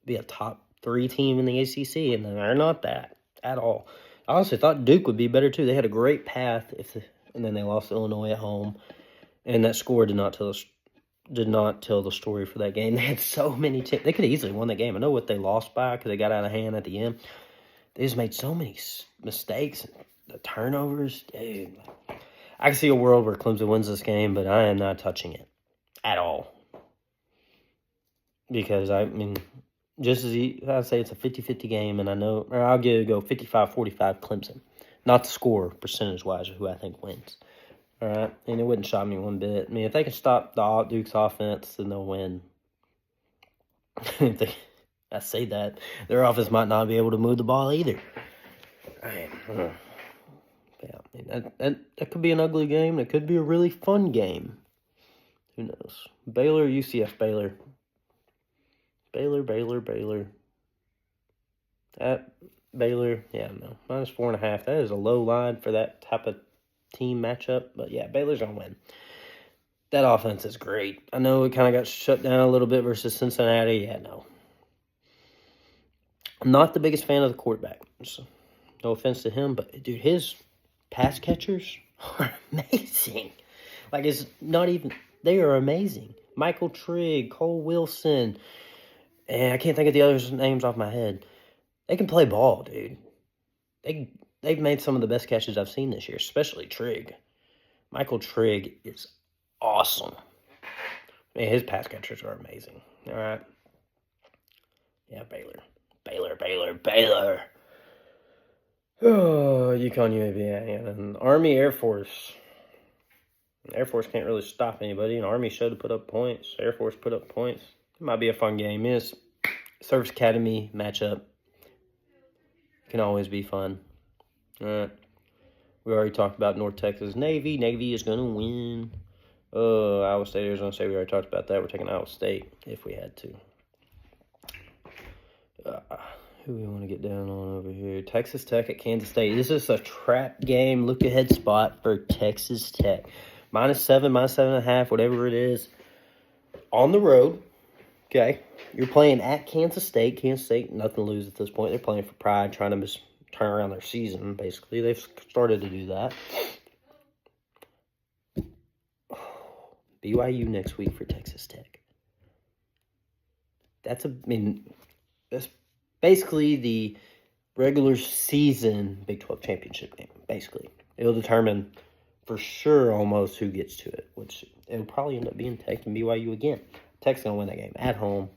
be a top 3 team in the ACC, and they're not that at all. I honestly thought Duke would be better, too. They had a great path, and then they lost to Illinois at home. And that score did not tell the story for that game. They had so many they could have easily won that game. I know what they lost by because they got out of hand at the end. They just made so many mistakes. The turnovers, dude. I can see a world where Clemson wins this game, but I am not touching it at all. Because, I mean... Just as I'd say it's a 50-50 game, and I'll go 55-45 Clemson. Not the score, percentage-wise, who I think wins. All right? And it wouldn't shock me one bit. I mean, if they can stop the Duke's offense, then they'll win. I say that. Their offense might not be able to move the ball either. Yeah, I mean, that could be an ugly game. It could be a really fun game. Who knows? Baylor, UCF, Baylor. Baylor. At Baylor, yeah, no. -4.5. That is a low line for that type of team matchup. But, yeah, Baylor's going to win. That offense is great. I know it kind of got shut down a little bit versus Cincinnati. Yeah, no. I'm not the biggest fan of the quarterback. So no offense to him, but, dude, his pass catchers are amazing. Like, it's not even – they are amazing. Michael Trigg, Cole Wilson – and I can't think of the others' names off my head. They can play ball, dude. They've made some of the best catches I've seen this year, especially Trigg. Michael Trigg is awesome. Man, his pass catchers are amazing. All right. Yeah, Baylor. Oh, UConn, UAB, and Army, Air Force. Air Force can't really stop anybody, and Army showed to put up points. Air Force put up points. It might be a fun game. It's Service Academy matchup. Can always be fun. All right. We already talked about North Texas Navy. Navy is going to win. Iowa State, Arizona State. We already talked about that. We're taking Iowa State if we had to. Who we want to get down on over here? Texas Tech at Kansas State. This is a trap game, look-ahead spot for Texas Tech. -7, -7.5, whatever it is. On the road, okay? You're playing at Kansas State. Kansas State, nothing to lose at this point. They're playing for pride, trying to turn around their season, basically. They've started to do that. BYU next week for Texas Tech. That's basically the regular season Big 12 championship game, basically. It'll determine for sure almost who gets to it, which it'll probably end up being Tech and BYU again. Tech's going to win that game at home.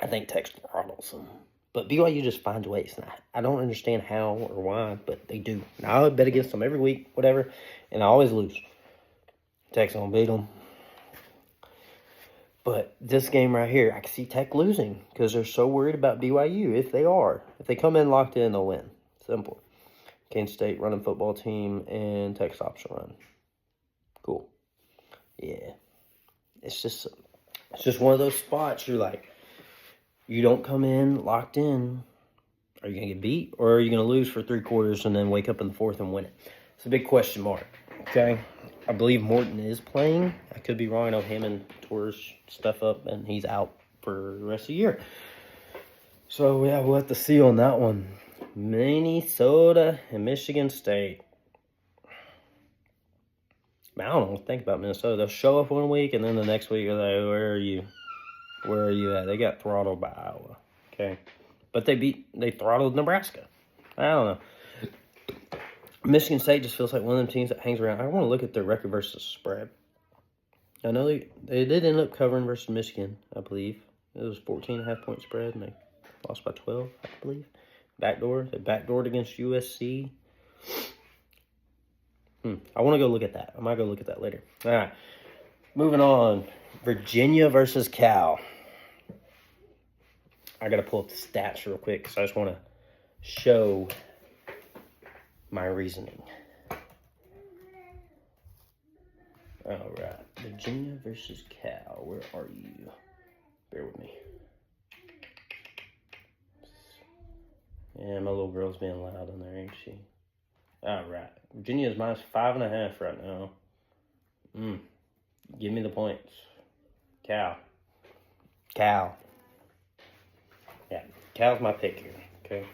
I think Tech's throttles them. But BYU just finds ways. And I don't understand how or why, but they do. And I would bet against them every week, whatever, and I always lose. Tech's going to beat them. But this game right here, I can see Tech losing because they're so worried about BYU. If they are. If they come in locked in, they'll win. Simple. Kansas State running football team and Tech stops the run. Cool. Yeah. It's just one of those spots you're like, you don't come in locked in. Are you going to get beat or are you going to lose for 3 quarters and then wake up in the 4th and win it? It's a big question mark. Okay. I believe Morton is playing. I could be wrong. I know Hammond tore his stuff up, and he's out for the rest of the year. So, yeah, we'll have to see on that one. Minnesota and Michigan State. I don't know. Think about Minnesota. They'll show up one week, and then the next week, they're like, where are you? Where are you at? They got throttled by Iowa. Okay. But they throttled Nebraska. I don't know. Michigan State just feels like one of them teams that hangs around. I want to look at their record versus spread. I know they did end up covering versus Michigan, I believe. It was 14.5 point spread, and they lost by 12, I believe. They backdoored against USC. I want to go look at that. I might go look at that later. All right. Moving on. Virginia versus Cal. I got to pull up the stats real quick because I just want to show my reasoning. All right. Virginia versus Cal. Where are you? Bear with me. Yeah, my little girl's being loud in there, ain't she? All right. Virginia is -5.5 right now. Give me the points. Cal. Yeah, Cal's my pick here, okay?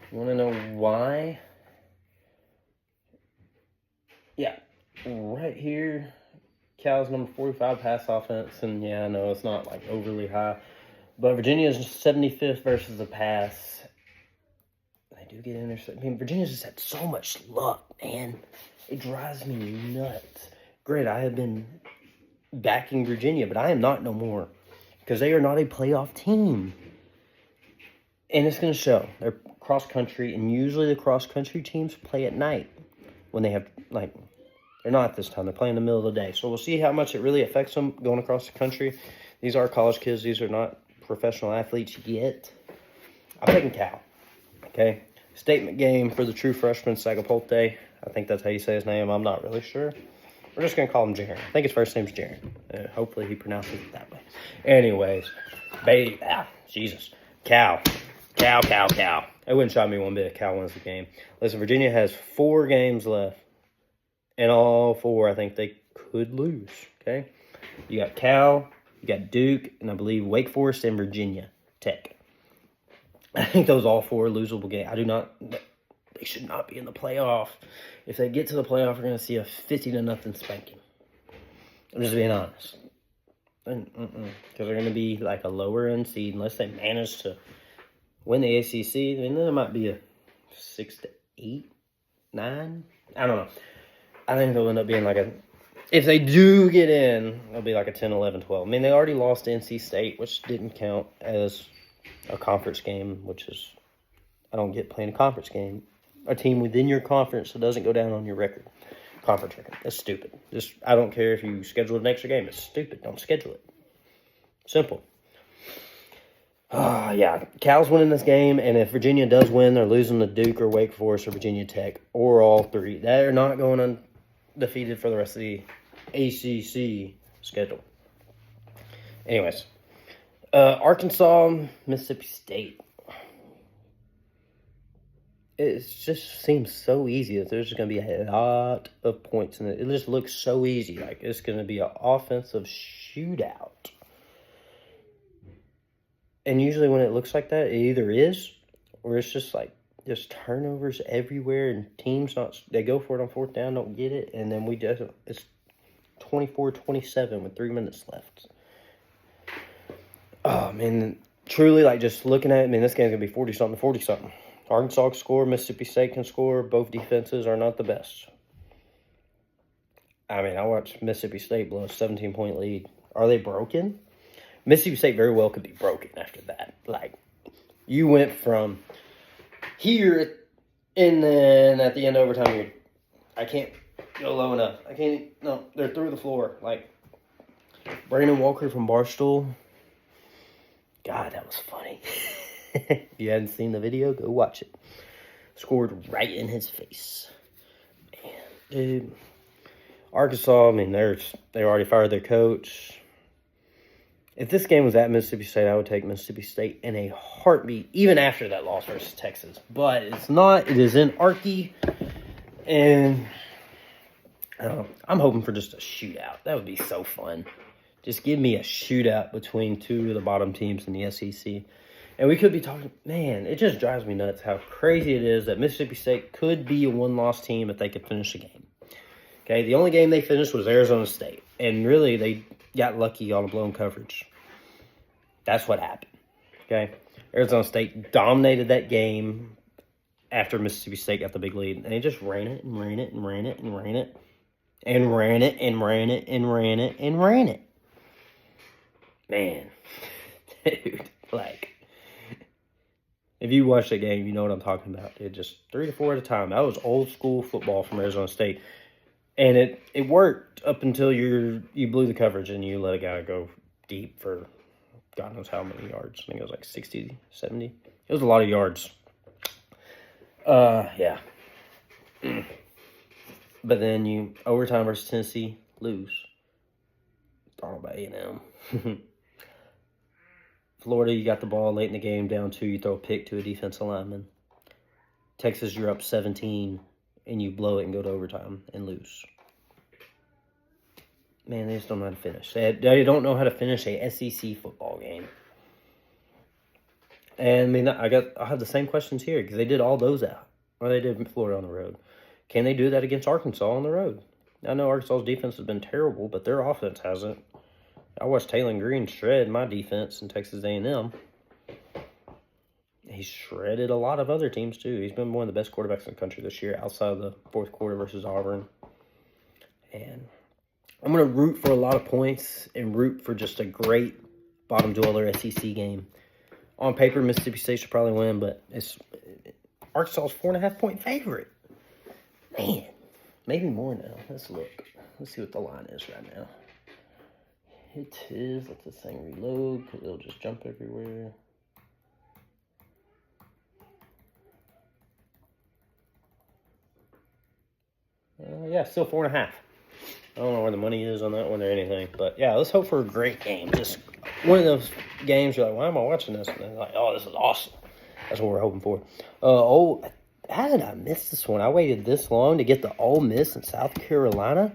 You want to know why? Yeah, right here, Cal's number 45 pass offense, and yeah, I know it's not like overly high, but Virginia's 75th versus the pass. They do get intercepted. I mean, Virginia's just had so much luck, man. It drives me nuts. Great, I have been backing Virginia, but I am not no more because they are not a playoff team. And it's going to show. They're cross-country, and usually the cross-country teams play at night when they have, like, they're not this time. They're playing in the middle of the day. So we'll see how much it really affects them going across the country. These are college kids. These are not professional athletes yet. I'm taking Cal. Okay? Statement game for the true freshman, Sagapolte. I think that's how you say his name. I'm not really sure. We're just going to call him Jaron. I think his first name's Jaron. Hopefully he pronounces it that way. Anyways. Jesus. Cal. It wouldn't shock me one bit if Cal wins the game. Listen, Virginia has 4 games left. And all 4, I think they could lose. Okay? You got Cal, you got Duke, and I believe Wake Forest and Virginia Tech. I think those all 4 losable games. They should not be in the playoff. If they get to the playoff, we're going to see a 50-0 spanking. I'm just being honest. Because they're going to be like a lower end seed unless they manage to win the ACC. Then there might be a 6-8, 9. I don't know. I think they'll end up being like if they do get in, it'll be like a 10, 11, 12. I mean, they already lost to NC State, which didn't count as a conference game, which is, I don't get playing a conference game. A team within your conference that doesn't go down on your record. Conference record. That's stupid. I don't care if you schedule an extra game. It's stupid. Don't schedule it. Simple. Yeah. Cal's winning this game, and if Virginia does win, they're losing to Duke or Wake Forest or Virginia Tech or all 3. They're not going undefeated for the rest of the ACC schedule. Anyways, Arkansas, Mississippi State. It just seems so easy that there's going to be a lot of points in it. It just looks so easy. Like, it's going to be an offensive shootout. And usually when it looks like that, it either is, or it's just like, just turnovers everywhere, and teams they go for it on fourth down, don't get it, and then it's 24-27 with 3 minutes left. Oh, man, truly, like, just looking at it, man, this game's going to be 40-something, 40-something. Arkansas can score, Mississippi State can score. Both defenses are not the best. I mean, I watched Mississippi State blow a 17-point lead. Are they broken? Mississippi State very well could be broken after that. Like, you went from here, and then at the end of overtime, I can't go low enough. No, they're through the floor. Like, Brandon Walker from Barstool. God, that was funny. If you hadn't seen the video, go watch it. Scored right in his face. Man, dude. Arkansas, I mean, they already fired their coach. If this game was at Mississippi State, I would take Mississippi State in a heartbeat, even after that loss versus Texas. But it's not. It is in Arky. And I'm hoping for just a shootout. That would be so fun. Just give me a shootout between two of the bottom teams in the SEC. And we could be talking, man, it just drives me nuts how crazy it is that Mississippi State could be a one-loss team if they could finish the game. Okay, the only game they finished was Arizona State. And really, they got lucky on a blown coverage. That's what happened. Okay, Arizona State dominated that game after Mississippi State got the big lead. And they just ran it and ran it and ran it and ran it. And ran it and ran it and ran it and ran it. Man, dude, like, if you watch the game, you know what I'm talking about. It just 3 to 4 at a time. That was old school football from Arizona State. And it worked up until you blew the coverage and you let a guy go deep for God knows how many yards. I think it was like 60, 70. It was a lot of yards. Yeah. But then overtime versus Tennessee, lose. Thought about A&M. Florida, you got the ball late in the game, down 2, you throw a pick to a defensive lineman. Texas, you're up 17, and you blow it and go to overtime and lose. Man, they just don't know how to finish. They don't know how to finish a SEC football game. And, I mean, I have the same questions here, because they did all those out. Or they did Florida on the road. Can they do that against Arkansas on the road? I know Arkansas's defense has been terrible, but their offense hasn't. I watched Taylor Green shred my defense in Texas A&M. He's shredded a lot of other teams, too. He's been one of the best quarterbacks in the country this year outside of the fourth quarter versus Auburn. And I'm going to root for a lot of points and root for just a great bottom dweller SEC game. On paper, Mississippi State should probably win, but Arkansas's 4.5-point favorite. Man, maybe more now. Let's look. Let's see what the line is right now. It is. Let this thing reload because it'll just jump everywhere. Yeah, still 4.5. I don't know where the money is on that one or anything. But, yeah, let's hope for a great game. Just one of those games you're like, why am I watching this? And then like, oh, this is awesome. That's what we're hoping for. How did I miss this one? I waited this long to get the Ole Miss in South Carolina.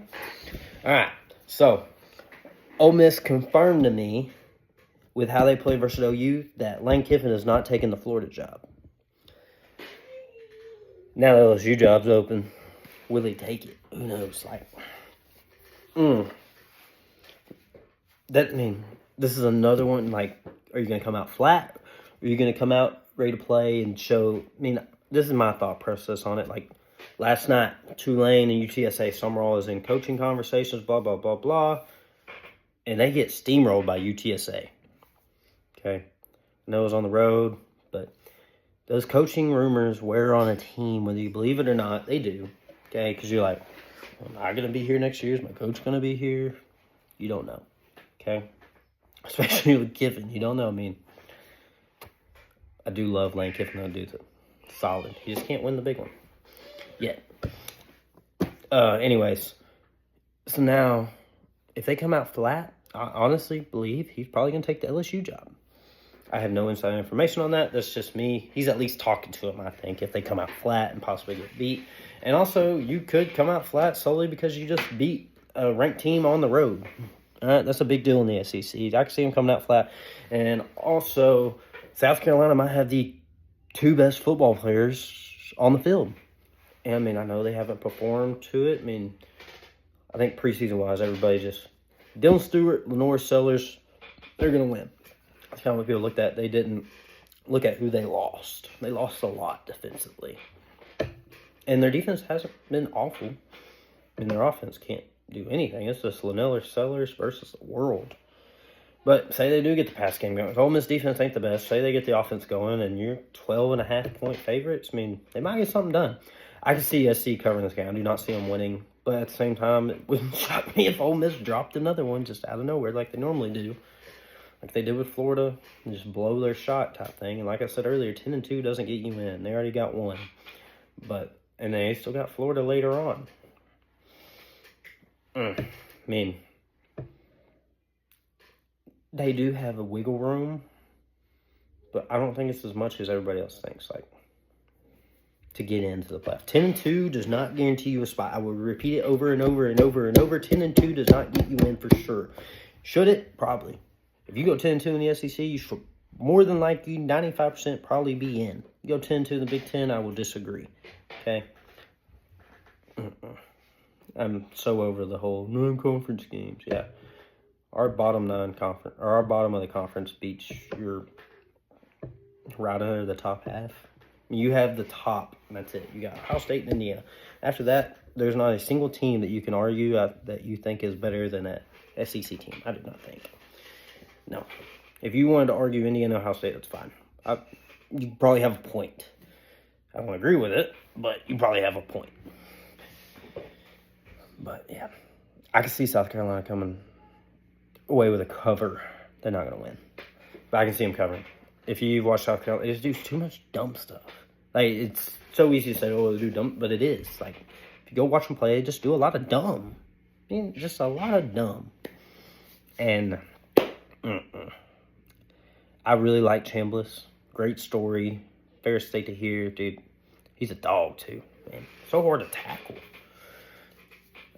All right, so Ole Miss confirmed to me with how they play versus OU that Lane Kiffin is not taking the Florida job. Now that LSU job's open, will he take it? Who knows? This is another one. Like, are you going to come out flat? Are you going to come out ready to play and show? This is my thought process on it. Like, last night, Tulane and UTSA, Summerall is in coaching conversations, blah, blah, blah, blah. And they get steamrolled by UTSA. Okay? I know it was on the road, but those coaching rumors wear on a team, whether you believe it or not, they do. Okay? Because you're like, am I going to be here next year? Is my coach going to be here? You don't know. Okay? Especially with Kiffin. You don't know. I do love Lane Kiffin. That dude's solid. He just can't win the big one yet. Anyways, so now if they come out flat, I honestly believe he's probably going to take the LSU job. I have no inside information on that. That's just me. He's at least talking to him, I think, if they come out flat and possibly get beat. And also, you could come out flat solely because you just beat a ranked team on the road. All right, that's a big deal in the SEC. I can see him coming out flat. And also, South Carolina might have the 2 best football players on the field. And, I mean, I know they haven't performed to it. I mean, I think preseason-wise, everybody just... Dylan Stewart, Lenore Sellers, they're going to win. That's kind of what people looked at. They didn't look at who they lost. They lost a lot defensively. And their defense hasn't been awful. And their offense can't do anything. It's just Lenore Sellers versus the world. But say they do get the pass game going. If Ole Miss defense ain't the best, say they get the offense going and you're 12.5-point favorites, I mean, they might get something done. I can see SC covering this game. I do not see them winning. But at the same time, it wouldn't shock me if Ole Miss dropped another one just out of nowhere like they normally do. Like they did with Florida, and just blow their shot type thing. And like I said earlier, 10-2 doesn't get you in. They already got one. And they still got Florida later on. I mean, they do have a wiggle room, but I don't think it's as much as everybody else thinks. Like, to get into the playoffs. 10-2 does not guarantee you a spot. I will repeat it over and over and over and over. 10-2 does not get you in for sure. Should it? Probably. If you go 10-2 in the SEC, you should more than likely 95% probably be in. You go 10-2 in the Big Ten, I will disagree. Okay? I'm so over the whole non-conference games. Yeah. Our bottom of the conference beats your right under the top half. You have the top, and that's it. You got Ohio State and Indiana. After that, there's not a single team that you can argue that you think is better than that SEC team. I do not think. No. If you wanted to argue Indiana and Ohio State, that's fine. You probably have a point. I don't agree with it, but you probably have a point. But, yeah. I can see South Carolina coming away with a cover. They're not going to win. But I can see them covering. If you've watched South Carolina, they just do too much dumb stuff. Like, it's so easy to say, oh, they do dumb, but it is. Like, if you go watch them play, they just do a lot of dumb. I mean, just a lot of dumb. And I really like Chambliss. Great story. Fair state to hear, dude. He's a dog, too, man. So hard to tackle.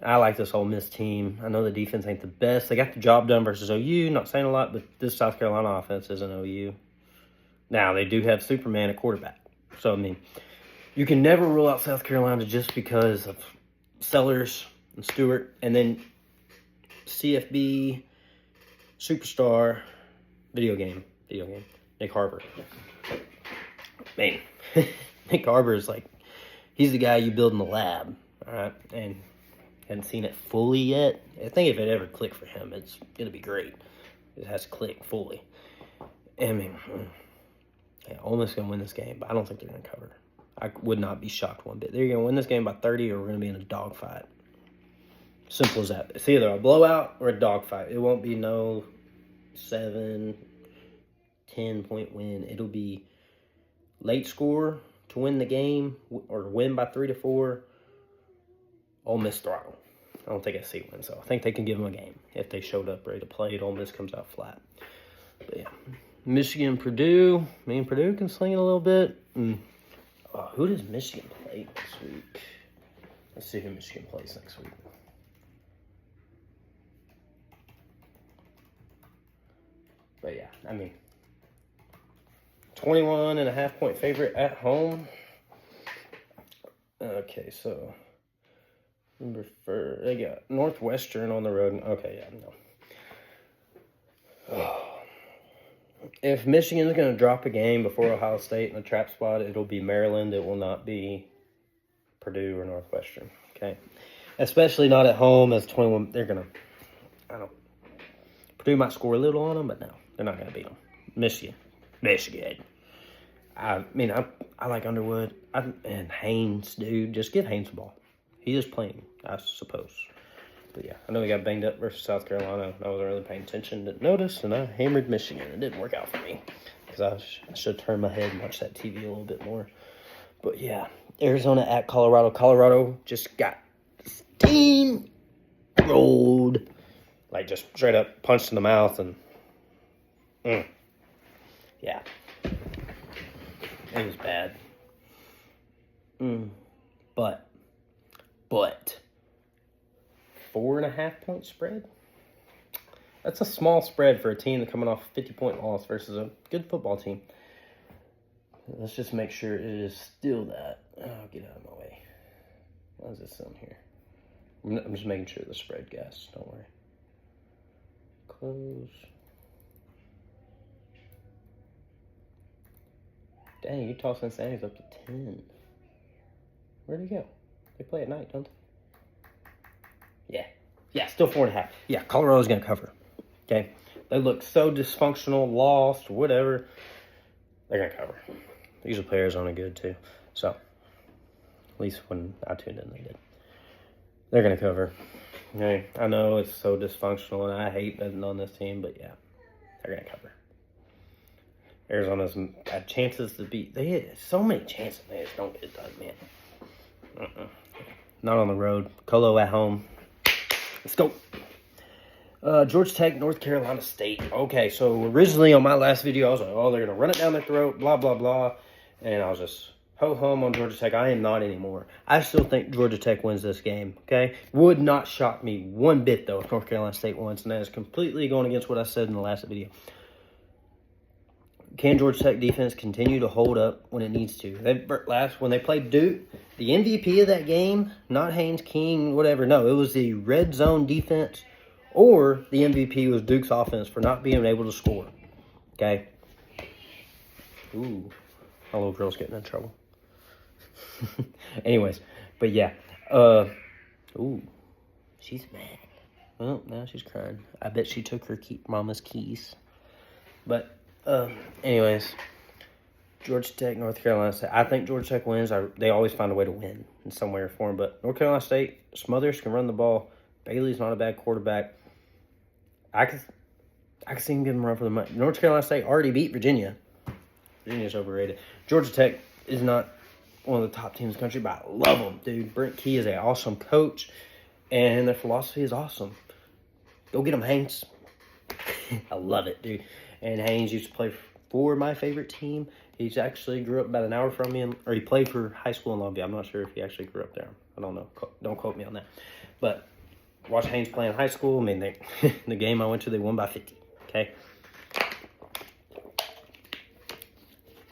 I like this Ole Miss team. I know the defense ain't the best. They got the job done versus OU. Not saying a lot, but this South Carolina offense isn't OU. Now, they do have Superman at quarterback. So, I mean, you can never rule out South Carolina just because of Sellers and Stewart. And then CFB, superstar, video game, Nick Harbor. Man, Nick Harbor is like, he's the guy you build in the lab, all right? And hadn't seen it fully yet. I think if it ever clicked for him, it's going to be great. It has to click fully. I mean, yeah, Ole Miss is going to win this game, but I don't think they're going to cover. I would not be shocked one bit. They're going to win this game by 30 or we're going to be in a dogfight. Simple as that. It's either a blowout or a dogfight. It won't be no 7, 10-point win. It'll be late score to win the game or win by 3 to 4. Ole Miss throttle. I don't think SC wins, so I think they can give them a game. If they showed up ready to play it, Ole Miss comes out flat. But yeah. Michigan, Purdue. I mean, Purdue can sling it a little bit. Who does Michigan play next week? Let's see who Michigan plays next week. But yeah, I mean, 21.5-point favorite at home. Okay, so they got Northwestern on the road. Okay, yeah, no. If Michigan's going to drop a game before Ohio State in a trap spot, it'll be Maryland. It will not be Purdue or Northwestern. Okay, especially not at home as 21. They're going to. Purdue might score a little on them, but no, they're not going to beat them. Michigan. I mean, I like Underwood and Haynes, dude. Just give Haynes the ball. He is playing, I suppose. But yeah, I know he got banged up versus South Carolina. I wasn't really paying attention, didn't notice, and I hammered Michigan. It didn't work out for me because I should turn my head and watch that TV a little bit more. But yeah, Arizona at Colorado. Colorado just got steamrolled Like, just straight up punched in the mouth. And, yeah. It was bad. But 4.5 point spread? That's a small spread for a team that's coming off a 50-point loss versus a good football team. Let's just make sure it is still that. Oh, get out of my way. Why is this on here? I'm just making sure the spread, guys. Don't worry. Close. Dang, Utah Cincinnati's up to 10. Where'd he go? They play at night, don't they? Yeah, still 4.5. Yeah, Colorado's going to cover. Okay? They look so dysfunctional, lost, whatever. They're going to cover. Usually play Arizona good, too. So, at least when I tuned in, they did. They're going to cover. Okay? I know it's so dysfunctional, and I hate betting on this team, but yeah, they're going to cover. Arizona's had chances to beat. They had so many chances. They just don't get it done, man. Not on the road. Colo at home. Let's go. Georgia Tech, North Carolina State. Okay, so originally on my last video, I was like, oh, they're going to run it down their throat, blah, blah, blah. And I was just ho-hum on Georgia Tech. I am not anymore. I still think Georgia Tech wins this game, okay? Would not shock me one bit, though, if North Carolina State wins. And that is completely going against what I said in the last video. Can Georgia Tech defense continue to hold up when it needs to? When they played Duke, the MVP of that game, not Haynes King, whatever. No, it was the red zone defense, or the MVP was Duke's offense for not being able to score. Okay? Ooh, my little girl's getting in trouble. Anyways, but yeah. Ooh, she's mad. Well, now she's crying. I bet she took her mama's keys. But anyways, Georgia Tech, North Carolina State. I think Georgia Tech wins. They always find a way to win in some way or form. But North Carolina State, Smothers can run the ball. Bailey's not a bad quarterback. I could see him give him a run for the money. North Carolina State already beat Virginia. Virginia's overrated. Georgia Tech is not one of the top teams in the country, but I love them, dude. Brent Key is an awesome coach, and their philosophy is awesome. Go get them, Haynes. I love it, dude. And Haynes used to play for my favorite team. He's actually grew up about an hour from me, or he played for high school in Longview. I'm not sure if he actually grew up there. I don't know. Don't quote me on that. But watch Haynes play in high school. I mean, the game I went to, they won by 50. Okay?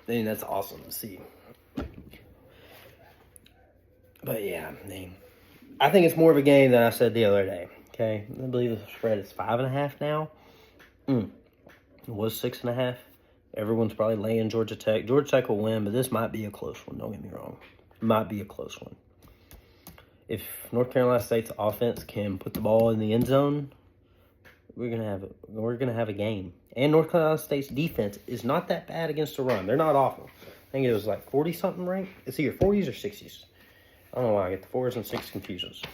I mean, that's awesome to see. But yeah, I think it's more of a game than I said the other day. Okay? I believe the spread is 5.5 now. It was 6.5. Everyone's probably laying Georgia Tech. Georgia Tech will win, but this might be a close one. Don't get me wrong. It might be a close one. If North Carolina State's offense can put the ball in the end zone, we're gonna have a game. And North Carolina State's defense is not that bad against the run. They're not awful. I think it was like 40-something, right? It's either 40s or 60s. I don't know why I get the 4s and 6s confused.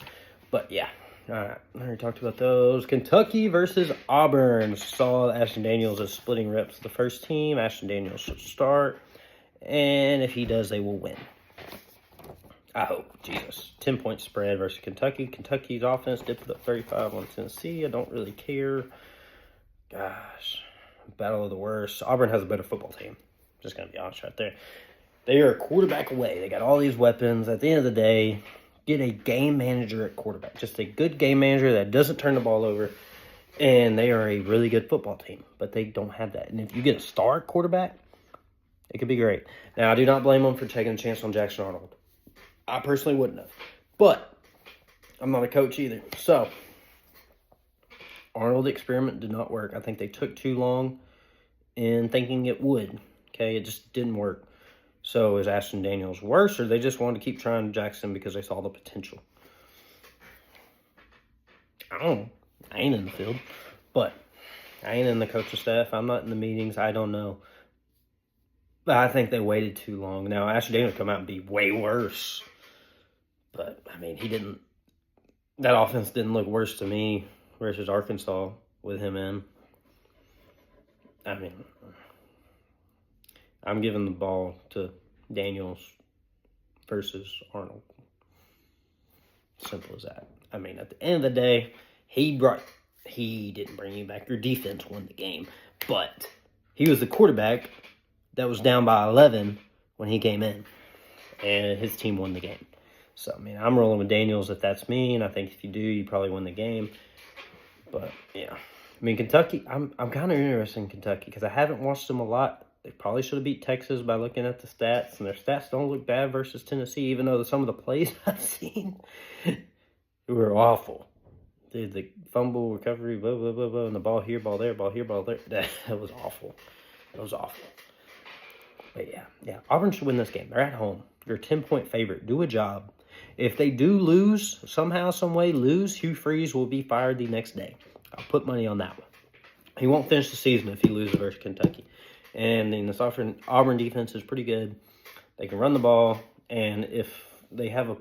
But yeah. All right, I already talked about those. Kentucky versus Auburn. Saw Ashton Daniels is splitting reps with the first team. Ashton Daniels should start. And if he does, they will win. I hope. Jesus. 10-point spread versus Kentucky. Kentucky's offense did put up 35 on Tennessee. I don't really care. Gosh. Battle of the worst. Auburn has a better football team. Just going to be honest right there. They are a quarterback away. They got all these weapons. At the end of the day, get a game manager at quarterback. Just a good game manager that doesn't turn the ball over. And they are a really good football team. But they don't have that. And if you get a star quarterback, it could be great. Now, I do not blame them for taking a chance on Jackson Arnold. I personally wouldn't have. But I'm not a coach either. So, Arnold experiment did not work. I think they took too long in thinking it would. Okay, it just didn't work. So is Ashton Daniels worse, or they just wanted to keep trying Jackson because they saw the potential? I don't know. I ain't in the field. But I ain't in the coaching staff. I'm not in the meetings. I don't know. But I think they waited too long. Now, Ashton Daniels come out and be way worse. But, I mean, he didn't. That offense didn't look worse to me versus Arkansas with him in. I mean, I'm giving the ball to Daniels versus Arnold. Simple as that. I mean, at the end of the day, he brought he didn't bring you back. Your defense won the game. But he was the quarterback that was down by 11 when he came in. And his team won the game. So, I mean, I'm rolling with Daniels if that's me. And I think if you do, you probably win the game. But, yeah. I mean, Kentucky, I'm kind of interested in Kentucky because I haven't watched them a lot. They probably should have beat Texas by looking at the stats. And their stats don't look bad versus Tennessee, even though some of the plays I've seen were awful. Dude, the fumble recovery, blah, blah, blah, blah, and the ball here, ball there, ball here, ball there. That was awful. That was awful. But, yeah. Auburn should win this game. They're at home. You're a 10-point favorite. Do a job. If they do lose, somehow, some way lose, Hugh Freeze will be fired the next day. I'll put money on that one. He won't finish the season if he loses versus Kentucky. And this Auburn defense is pretty good. They can run the ball. And if they have a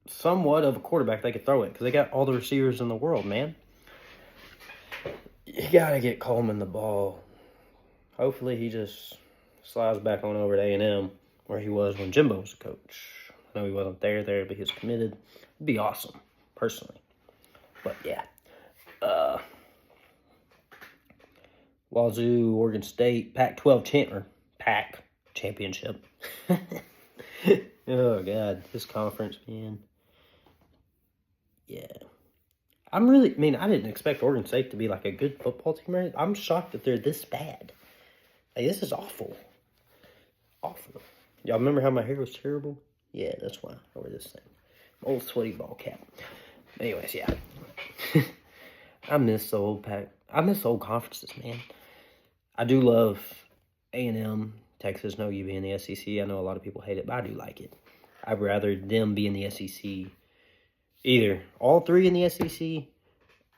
somewhat of a quarterback, they could throw it. Because they got all the receivers in the world, man. You got to get Coleman the ball. Hopefully he just slides back on over to A&M where he was when Jimbo was a coach. I know he wasn't there, but he was committed. It'd be awesome, personally. But, yeah. Wazoo, Oregon State, Pac-12 Pac championship. Oh, God. This conference, man. Yeah. I didn't expect Oregon State to be like a good football team. Right? I'm shocked that they're this bad. Like, this is awful. Awful. Y'all remember how my hair was terrible? Yeah, that's why I wear this thing. Old sweaty ball cap. Anyways, yeah. I miss the old conferences, man. I do love A&M, Texas, no you be in the SEC. I know a lot of people hate it, but I do like it. I'd rather them be in the SEC. Either all three in the SEC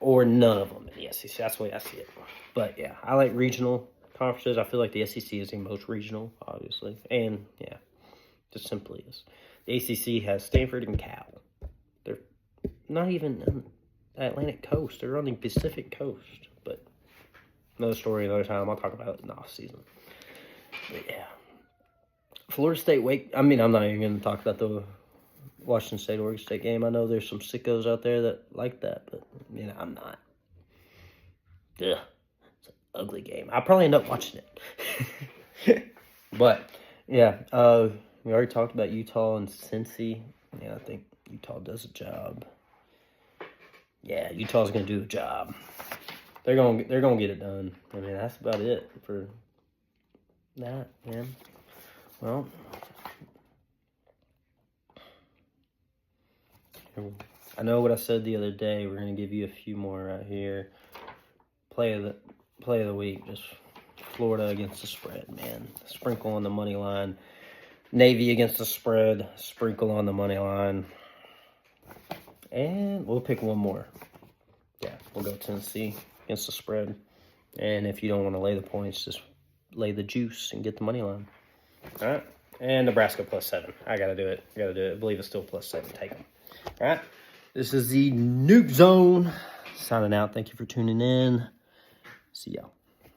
or none of them in the SEC. That's the way I see it. But, yeah, I like regional conferences. I feel like the SEC is the most regional, obviously. And, yeah, just simply is. The ACC has Stanford and Cal. They're not even on the Atlantic coast. They're on the Pacific coast. But another story, another time. I'll talk about it in the off-season. But, yeah. Florida State, I'm not even going to talk about the Washington State, Oregon State game. I know there's some sickos out there that like that, but, I'm not. Ugh. It's an ugly game. I'll probably end up watching it. But, yeah, we already talked about Utah and Cincy. Yeah, I think Utah does a job. Yeah, Utah's going to do a job. They're going to get it done. That's about it for that, man. Well, I know what I said the other day. We're going to give you a few more right here. Play of the week, just Florida against the spread, man. Sprinkle on the money line. Navy against the spread. Sprinkle on the money line. And we'll pick one more. Yeah, we'll go Tennessee against the spread. And if you don't want to lay the points, just lay the juice and get the money line. All right. And Nebraska +7. I got to do it. I believe it's still +7. Take them. All right. This is the Nuke Zone. Signing out. Thank you for tuning in. See y'all.